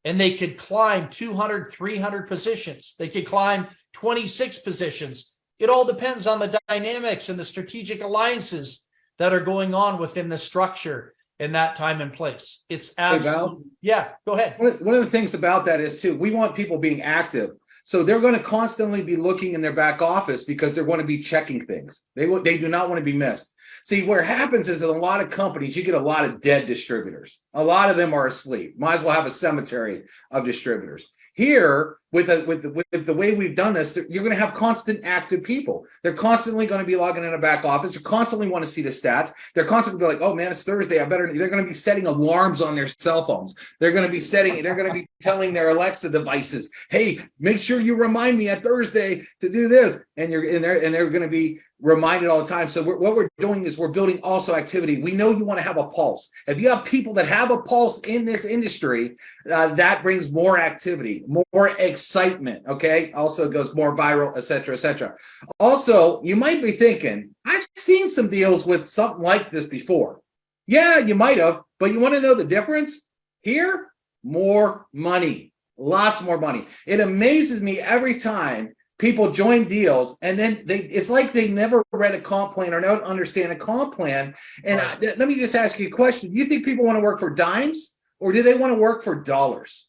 and they could climb 200, 300 positions. They could climb 26 positions. It all depends on the dynamics and the strategic alliances that are going on within the structure in that time and place. It's absolutely, yeah, go ahead. One of the things about that is, too, we want people being active. So they're going to constantly be looking in their back office because they're going to be checking things. They do not want to be missed. See, what happens is in a lot of companies, you get a lot of dead distributors. A lot of them are asleep. Might as well have a cemetery of distributors. Here, with the way we've done this, you're going to have constant active people. They're constantly going to be logging in a back office. They constantly want to see the stats. They're constantly like, oh man, it's Thursday. They're going to be setting alarms on their cell phones. They're going to be telling their Alexa devices, hey, make sure you remind me at Thursday to do this. And they're going to be reminded all the time. So what we're doing is we're building also activity. We know you want to have a pulse. If you have people that have a pulse in this industry, that brings more activity, more excitement. Okay. Also goes more viral, et cetera, et cetera. Also, you might be thinking, I've seen some deals with something like this before. Yeah, you might have, but you want to know the difference? Here, more money, lots more money. It amazes me every time people join deals and then it's like they never read a comp plan or don't understand a comp plan. And let me just ask you a question. Do you think people want to work for dimes or do they want to work for dollars?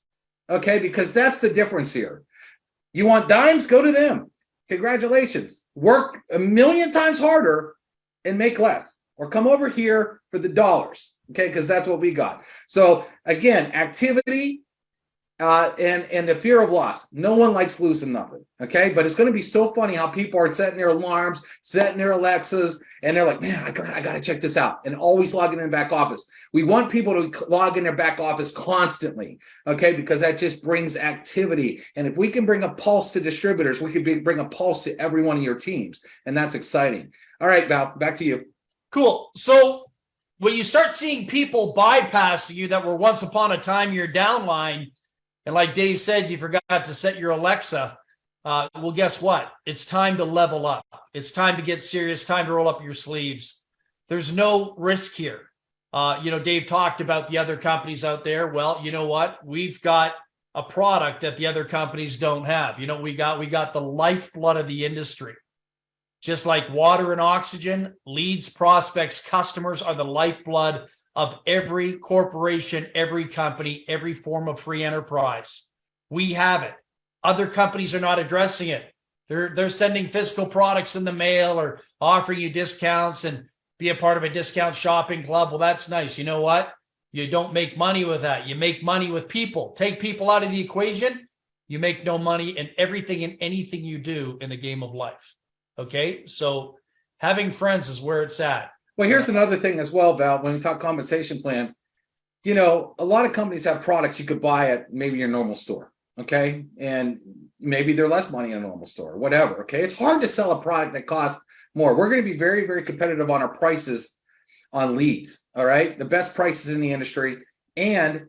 Okay, because that's the difference here. You want dimes? Go to them. Congratulations. Work a million times harder and make less, or come over here for the dollars. Okay, because that's what we got. So again, activity, and the fear of loss. No one likes losing nothing. Okay. But it's going to be so funny how people are setting their alarms, setting their Alexas, and they're like, man, I got to check this out, and always logging in back office. We want people to log in their back office constantly. Okay. Because that just brings activity. And if we can bring a pulse to distributors, we could bring a pulse to every one of your teams. And that's exciting. All right, Val, back to you. Cool. So when you start seeing people bypassing you that were once upon a time your downline, and like Dave said, you forgot to set your Alexa. Well, guess what? It's time to level up. It's time to get serious, time to roll up your sleeves. There's no risk here. Dave talked about the other companies out there. Well, you know what? We've got a product that the other companies don't have. We got the lifeblood of the industry. Just like water and oxygen, leads, prospects, customers are the lifeblood of every corporation, every company, every form of free enterprise. We have it. Other companies are not addressing it. They're sending physical products in the mail or offering you discounts and be a part of a discount shopping club. Well, that's nice. You know what? You don't make money with that. You make money with people. Take people out of the equation, you make no money in everything and anything you do in the game of life. Okay? So having friends is where it's at. Well, here's another thing as well, Val, when we talk compensation plan. A lot of companies have products you could buy at maybe your normal store, okay? And maybe they're less money in a normal store, whatever, okay? It's hard to sell a product that costs more. We're going to be very, very competitive on our prices on leads, all right, the best prices in the industry, and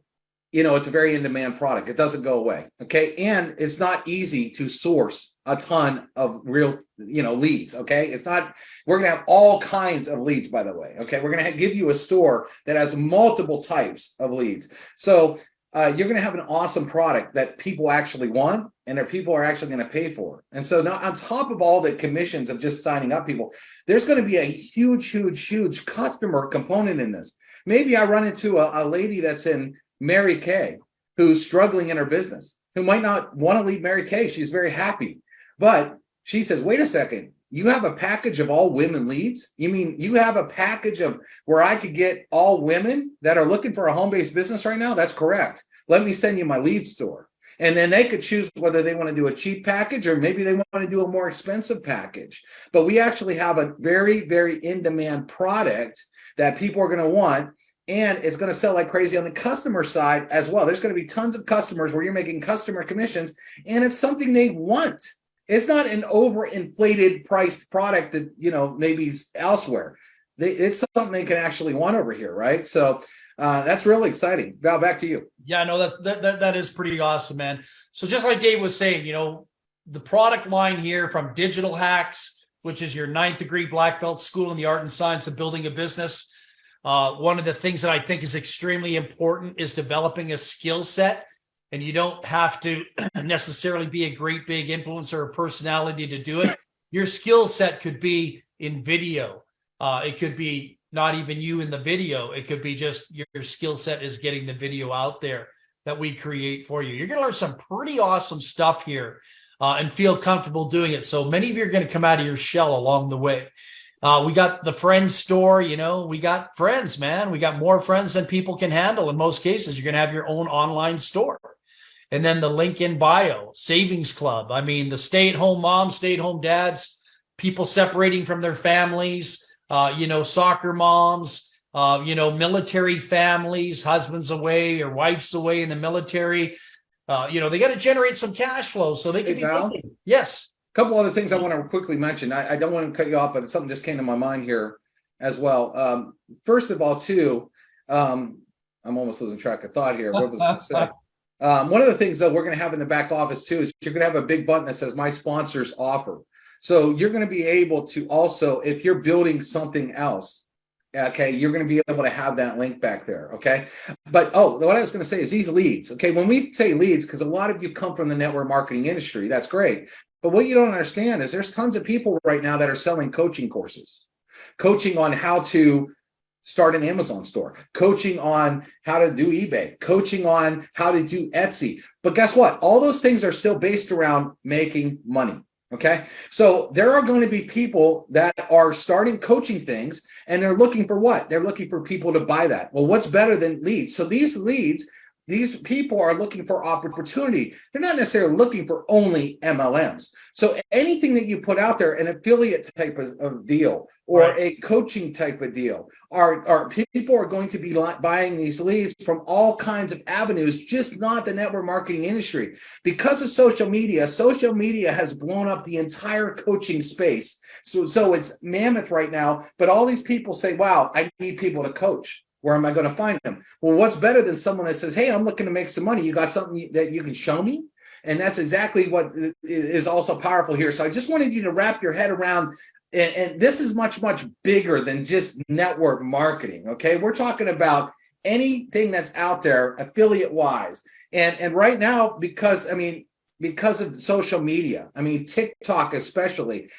it's a very in-demand product. It doesn't go away, okay? And it's not easy to source a ton of real, leads, okay? It's not, we're gonna have all kinds of leads, by the way, okay? We're gonna give you a store that has multiple types of leads. So you're gonna have an awesome product that people actually want and that people are actually gonna pay for. And so now on top of all the commissions of just signing up people, there's gonna be a huge, huge, huge customer component in this. Maybe I run into a lady that's in Mary Kay, who's struggling in her business, who might not want to leave Mary Kay. She's very happy, but she says, wait a second, you have a package of all women leads? You mean you have a package of where I could get all women that are looking for a home-based business right now? That's correct. Let me send you my lead store. And then they could choose whether they want to do a cheap package or maybe they want to do a more expensive package. But we actually have a very, very in-demand product that people are going to want. And it's going to sell like crazy on the customer side as well. There's going to be tons of customers where you're making customer commissions, and it's something they want. It's not an overinflated priced product that, maybe elsewhere. It's something they can actually want over here, right? So that's really exciting. Val, back to you. Yeah, no, that is pretty awesome, man. So just like Dave was saying, the product line here from Digital Hacks, which is your 9th degree black belt school in the art and science of building a business. One of the things that I think is extremely important is developing a skill set, and you don't have to necessarily be a great big influencer or personality to do it. Your skill set could be in video. It could be not even you in the video. It could be just your skill set is getting the video out there that we create for you. You're going to learn some pretty awesome stuff here and feel comfortable doing it. So many of you are going to come out of your shell along the way. We got the friends store, we got friends, man. We got more friends than people can handle. In most cases, you're going to have your own online store. And then the link in bio, Savings Club. I mean, the stay-at-home moms, stay-at-home dads, people separating from their families, soccer moms, military families, husbands away or wives away in the military. They got to generate some cash flow so they can be thinking. Yes. Couple other things I want to quickly mention. I don't want to cut you off, but something just came to my mind here as well. First of all, too, I'm almost losing track of thought here. What was I going to say? One of the things that we're going to have in the back office, too, is you're going to have a big button that says My Sponsors Offer. So you're going to be able to also, if you're building something else, okay, you're going to be able to have that link back there, okay? But, what I was going to say is these leads, okay? When we say leads, because a lot of you come from the network marketing industry, that's great. But what you don't understand is there's tons of people right now that are selling coaching courses, coaching on how to start an Amazon store, coaching on how to do eBay, coaching on how to do Etsy. But guess what? All those things are still based around making money. Okay. So there are going to be people that are starting coaching things and they're looking for what? They're looking for people to buy that. Well, what's better than leads? So these leads, these people are looking for opportunity. They're not necessarily looking for only MLMs. So anything that you put out there, an affiliate type of deal or a coaching type of deal, are people are going to be buying these leads from all kinds of avenues, just not the network marketing industry. Because of social media has blown up the entire coaching space. So it's mammoth right now, but all these people say, wow, I need people to coach. Where am I going to find them? Well, what's better than someone that says, hey, I'm looking to make some money. You got something that you can show me? And that's exactly what is also powerful here. So I just wanted you to wrap your head around, and this is much, much bigger than just network marketing, okay? We're talking about anything that's out there affiliate-wise. And right now, because of social media, TikTok especially,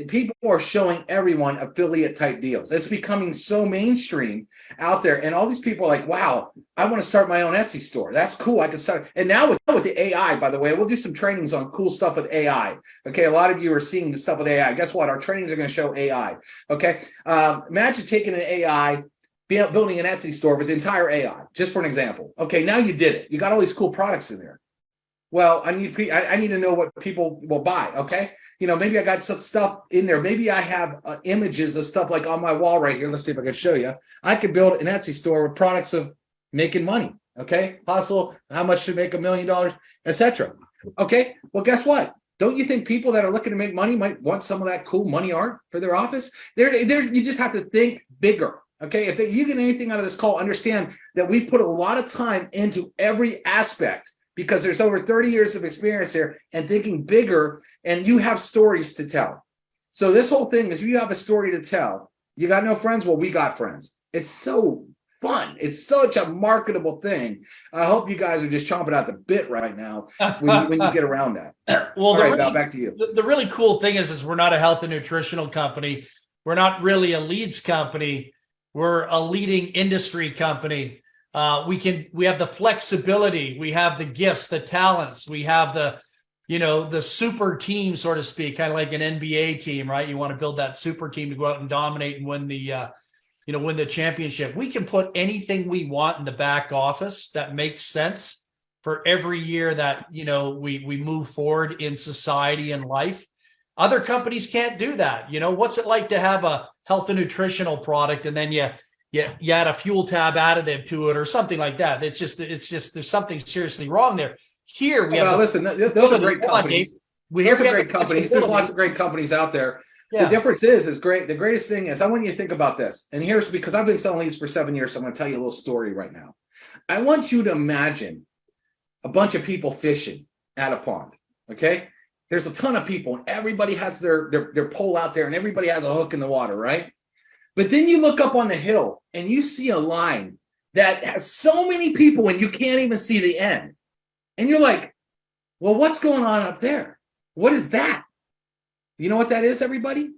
people are showing everyone affiliate type deals. It's becoming so mainstream out there, and all these people are like, wow, I want to start my own Etsy store. That's cool. I can start. And now with the AI, by the way, we'll do some trainings on cool stuff with AI. Okay, a lot of you are seeing the stuff with AI. Guess what? Our trainings are going to show AI. Okay, imagine taking an AI, building an Etsy store with the entire AI, just for an example. Okay, now you did it. You got all these cool products in there. Well, I need to know what people will buy. Okay. Maybe I got some stuff in there. Maybe I have images of stuff like on my wall right here. Let's see if I can show you. I could build an Etsy store with products of making money. Okay. Hustle, how much to make $1 million, etc. Okay. Well, guess what? Don't you think people that are looking to make money might want some of that cool money art for their office? You just have to think bigger. Okay, if you get anything out of this call, understand that we put a lot of time into every aspect because there's over 30 years of experience here and thinking bigger, and you have stories to tell. So this whole thing is, you have a story to tell. You got no friends? Well, we got friends. It's so fun. It's such a marketable thing. I hope you guys are just chomping at the bit right now when you get around that. Well, all right, Val, back to you. The really cool thing is we're not a health and nutritional company. We're not really a leads company. We're a leading industry company. We have the flexibility. We have the gifts, the talents. We have the super team, so to speak, kind of like an NBA team, right? You want to build that super team to go out and dominate and win the championship. We can put anything we want in the back office that makes sense for every year that, we move forward in society and life. Other companies can't do that. What's it like to have a health and nutritional product and then you add a fuel tab additive to it or something like that? It's just there's something seriously wrong there. Here we have. Listen, those are great companies. Those are great companies. There's lots of great companies out there. Yeah. The difference is great. The greatest thing is, I want you to think about this. And here's because I've been selling leads for 7 years. So I'm going to tell you a little story right now. I want you to imagine a bunch of people fishing at a pond. Okay. There's a ton of people and everybody has their pole out there and everybody has a hook in the water, right? But then you look up on the hill and you see a line that has so many people and you can't even see the end. And you're like, well, what's going on up there? What is that? You know what that is, everybody?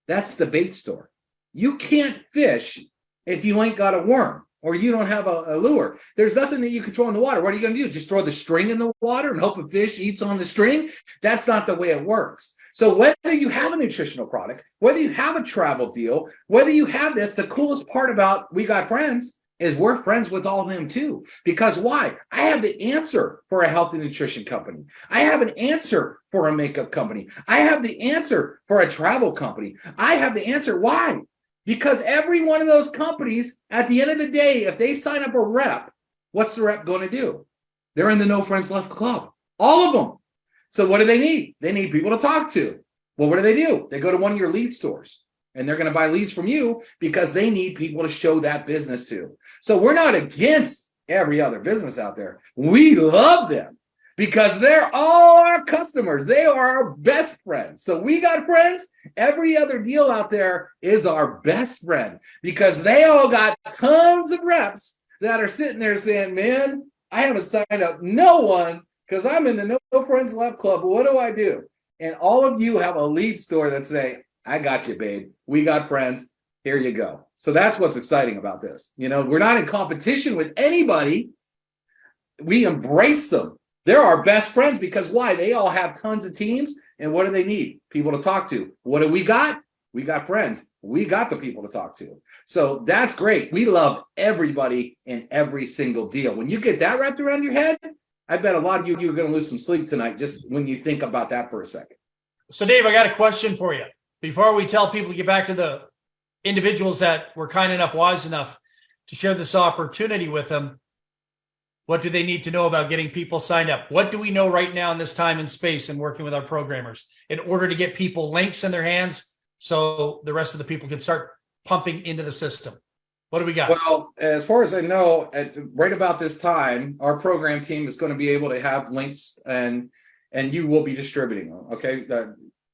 That's the bait store. You can't fish if you ain't got a worm or you don't have a lure. There's nothing that you can throw in the water. What are you going to do? Just throw the string in the water and hope a fish eats on the string? That's not the way it works. So whether you have a nutritional product, whether you have a travel deal, whether you have this, the coolest part about We Got Friends is we're friends with all of them too. Because why? I have the answer for a health and nutrition company. I have an answer for a makeup company. I have the answer for a travel company. I have the answer. Why? Because every one of those companies, at the end of the day, if they sign up a rep, what's the rep going to do? They're in the No Friends Left Club. All of them. So what do they need? They need people to talk to. Well, what do? They go to one of your lead stores. And they're going to buy leads from you because they need people to show that business to. So we're not against every other business out there. We love them because they're all our customers. They are our best friends. So We Got Friends. Every other deal out there is our best friend because they all got tons of reps that are sitting there saying, man, I haven't signed up no one because I'm in the No Friends Left Club. What do I do? And all of you have a lead store that say, I got you, babe. We got friends. Here you go. So that's what's exciting about this. We're not in competition with anybody. We embrace them. They're our best friends because why? They all have tons of teams. And what do they need? People to talk to. What do we got? We got friends. We got the people to talk to. So that's great. We love everybody in every single deal. When you get that wrapped around your head, I bet a lot of you are going to lose some sleep tonight just when you think about that for a second. So Dave, I got a question for you. Before we tell people to get back to the individuals that were kind enough, wise enough to share this opportunity with them, what do they need to know about getting people signed up? What do we know right now in this time and space and working with our programmers in order to get people links in their hands so the rest of the people can start pumping into the system? What do we got? Well, as far as I know, right about this time, our program team is going to be able to have links and you will be distributing them. Okay.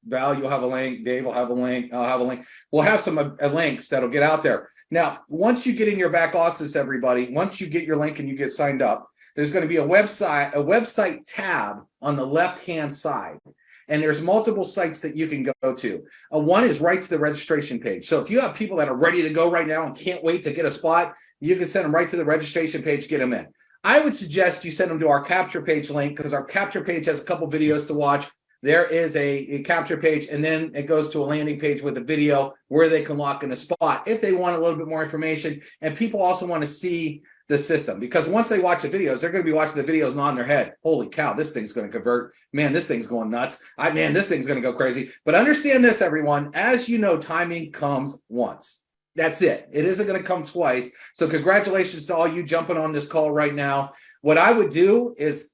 Val, you'll have a link. Dave will have a link. I'll have a link. We'll have some links that'll get out there. Now, once you get in your back office, everybody, once you get your link and you get signed up, there's going to be a website tab on the left-hand side. And there's multiple sites that you can go to. One is right to the registration page. So if you have people that are ready to go right now and can't wait to get a spot, you can send them right to the registration page, get them in. I would suggest you send them to our capture page link because our capture page has a couple videos to watch. There is a capture page, and then it goes to a landing page with a video where they can lock in a spot if they want a little bit more information. And people also want to see the system because once they watch the videos, they're going to be watching the videos nodding their head. Holy cow, this thing's going to convert. Man, this thing's going nuts. Man, this thing's going to go crazy. But understand this, everyone. As you know, timing comes once. That's it. It isn't going to come twice. So congratulations to all you jumping on this call right now. What I would do is,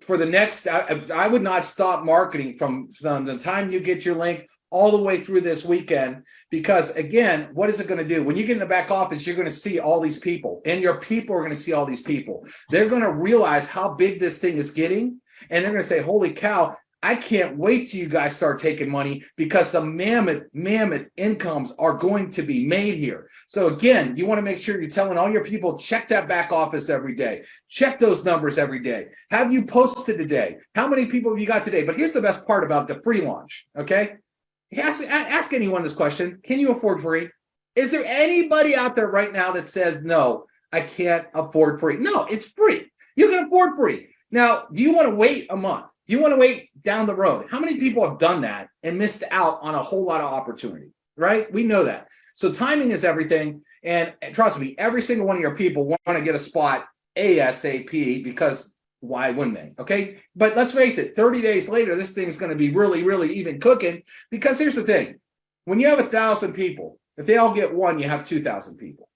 for the next, I would not stop marketing from the time you get your link all the way through this weekend, because again, what is it going to do? When you get in the back office, you're going to see all these people, and your people are going to see all these people. They're going to realize how big this thing is getting, and they're going to say, holy cow, I can't wait till you guys start taking money, because some mammoth incomes are going to be made here. So again, you want to make sure you're telling all your people, check that back office every day. Check those numbers every day. Have you posted today? How many people have you got today? But here's the best part about the free launch, okay? Ask anyone this question. Can you afford free? Is there anybody out there right now that says, no, I can't afford free? No, it's free. You can afford free. Now, do you want to wait a month? Do you want to wait down the road? How many people have done that and missed out on a whole lot of opportunity, right? We know that. So timing is everything. And trust me, every single one of your people want to get a spot ASAP, because why wouldn't they? Okay. But let's face it, 30 days later, this thing's going to be really, really even cooking, because here's the thing. When you have 1,000 people, if they all get one, you have 2,000 people.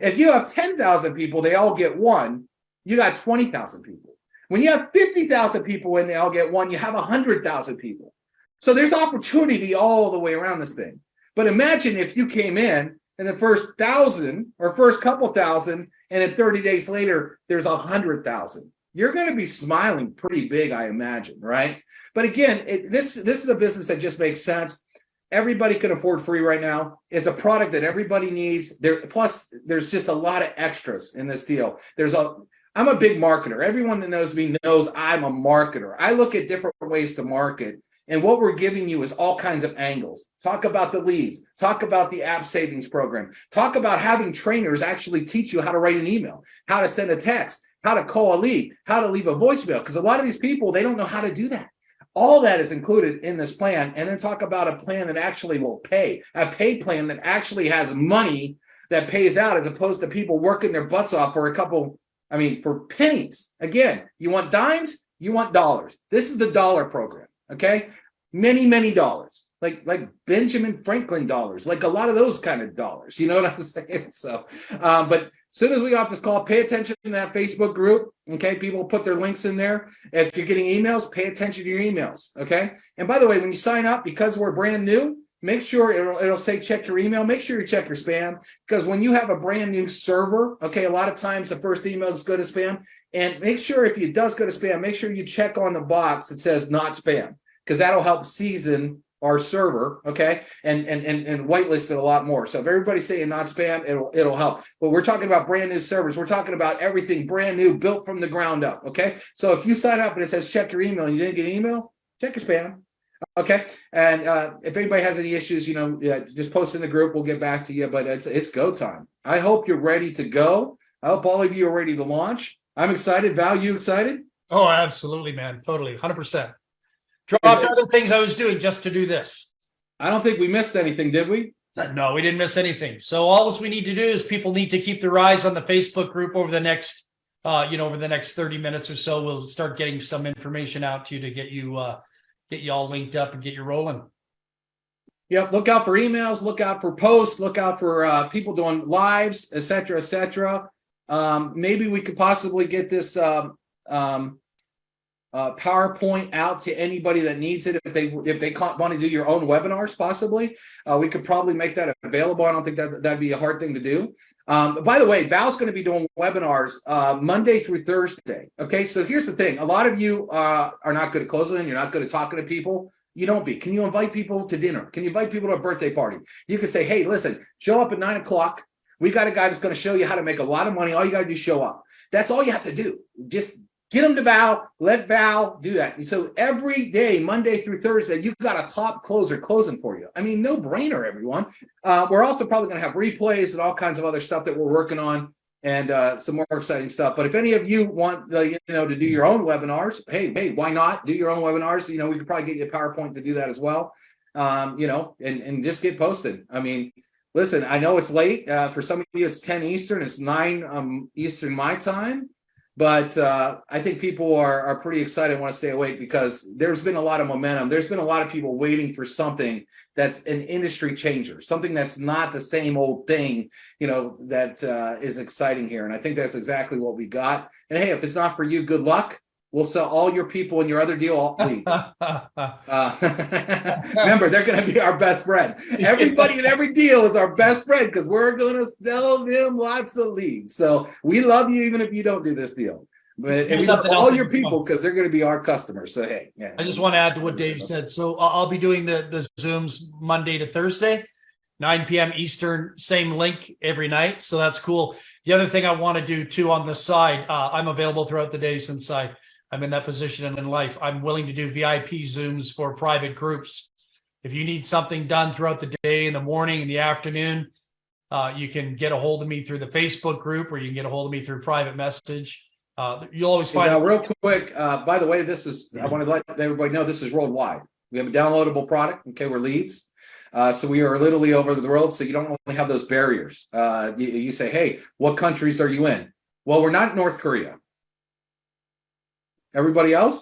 If you have 10,000 people, they all get one, you got 20,000 people. When you have 50,000 people and they all get one, you have 100,000 people. So there's opportunity all the way around this thing. But imagine if you came in the first 1,000 or first couple thousand, and then 30 days later, there's 100,000. You're going to be smiling pretty big, I imagine, right? But again, this is a business that just makes sense. Everybody can afford free right now. It's a product that everybody needs. Plus, there's just a lot of extras in this deal. I'm a big marketer. Everyone that knows me knows I'm a marketer. I look at different ways to market, and what we're giving you is all kinds of angles. Talk about the leads. Talk about the app savings program. Talk about having trainers actually teach you how to write an email, how to send a text, how to call a lead, how to leave a voicemail, because a lot of these people, they don't know how to do that. All that is included in this plan. And then talk about a plan that actually will pay, a pay plan that actually has money that pays out, as opposed to people working their butts off for for pennies. Again, you want dimes, you want dollars. This is the dollar program, okay? Many, many dollars, like Benjamin Franklin dollars, like a lot of those kind of dollars. You know what I'm saying? So, but as soon as we got this call, pay attention to that Facebook group, okay? People put their links in there. If you're getting emails, pay attention to your emails, okay? And by the way, when you sign up, because we're brand new, make sure it'll say check your email. Make sure you check your spam, because when you have a brand new server, okay, a lot of times the first email is go to spam. And make sure if it does go to spam, make sure you check on the box that says not spam, because that'll help season our server, okay, and whitelist it a lot more. So if everybody's saying not spam, it'll help. But we're talking about brand new servers. We're talking about everything brand new, built from the ground up, okay? So if you sign up and it says check your email and you didn't get an email, check your spam. Okay, and if anybody has any issues, just post in the group. We'll get back to you. But it's go time. I hope you're ready to go. I hope all of you are ready to launch. I'm excited. Val, you excited? Oh, absolutely, man. Totally, 100%. Dropped other things I was doing just to do this. I don't think we missed anything, did we? No, we didn't miss anything. So all we need to do is people need to keep their eyes on the Facebook group over the next, over the next 30 minutes or so. We'll start getting some information out to you to get you all linked up and get you rolling. Yep. Look out for emails, look out for posts, look out for people doing lives, et cetera, et cetera. Maybe we could possibly get this PowerPoint out to anybody that needs it. If they want to do your own webinars, possibly, we could probably make that available. I don't think that'd be a hard thing to do. By the way, Val's going to be doing webinars Monday through Thursday. Okay, so here's the thing. A lot of you are not good at closing. You're not good at talking to people. You don't be. Can you invite people to dinner? Can you invite people to a birthday party? You can say, hey, listen, show up at 9 o'clock. We got a guy that's going to show you how to make a lot of money. All you got to do is show up. That's all you have to do. Just get them to Val, let Val do that. And so every day, Monday through Thursday, you've got a top closer closing for you. I mean, no brainer, everyone. We're also probably going to have replays and all kinds of other stuff that we're working on, and some more exciting stuff. But if any of you want, to do your own webinars, hey, why not do your own webinars? We could probably get you a PowerPoint to do that as well. And just get posted. I mean, listen, I know it's late. For some of you, it's 10 Eastern. It's 9 Eastern my time. But I think people are pretty excited and want to stay awake, because there's been a lot of momentum. There's been a lot of people waiting for something that's an industry changer, something that's not the same old thing, that is exciting here. And I think that's exactly what we got. And hey, if it's not for you, good luck. we'll sell all your people in your other deal all leads. Remember, they're going to be our best friend. Everybody in every deal is our best friend because we're going to sell them lots of leads. So we love you even if you don't do this deal. But and we love all your people because they're going to be our customers. So hey, yeah. I just want to add to what Dave said. So I'll be doing the Zooms Monday to Thursday, 9 p.m. Eastern, same link every night. So that's cool. The other thing I want to do too on the side, I'm available throughout the day since I'm in that position in life. I'm willing to do VIP Zooms for private groups. If you need something done throughout the day, in the morning, in the afternoon, you can get a hold of me through the Facebook group, or you can get a hold of me through private message. You'll always find now, real quick, by the way, I want to let everybody know this is worldwide. We have a downloadable product. Okay, we're leads. So we are literally over the world. So you don't only have those barriers. You say, hey, what countries are you in? Well, we're not North Korea. Everybody else,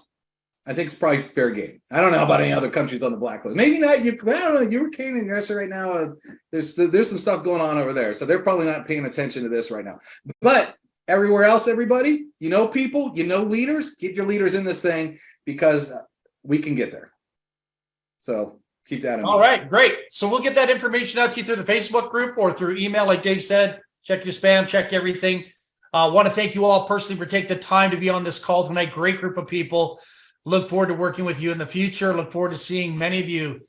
I think it's probably fair game. I don't know about any other countries on the blacklist. Maybe not. I don't know. Ukraine and Russia right now. There's some stuff going on over there. So they're probably not paying attention to this right now. But everywhere else, everybody, you know people, you know leaders, get your leaders in this thing because we can get there. So keep that in mind. All right, great. So we'll get that information out to you through the Facebook group or through email, like Dave said. Check your spam, check everything. I want to thank you all personally for taking the time to be on this call tonight. Great group of people. Look forward to working with you in the future. Look forward to seeing many of you,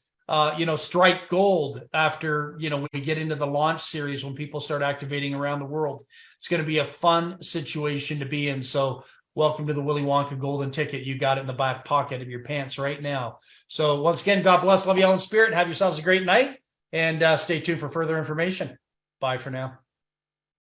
strike gold after, when we get into the launch series, when people start activating around the world. It's going to be a fun situation to be in. So welcome to the Willy Wonka golden ticket. You got it in the back pocket of your pants right now. So once again, God bless. Love you all in spirit. Have yourselves a great night and stay tuned for further information. Bye for now.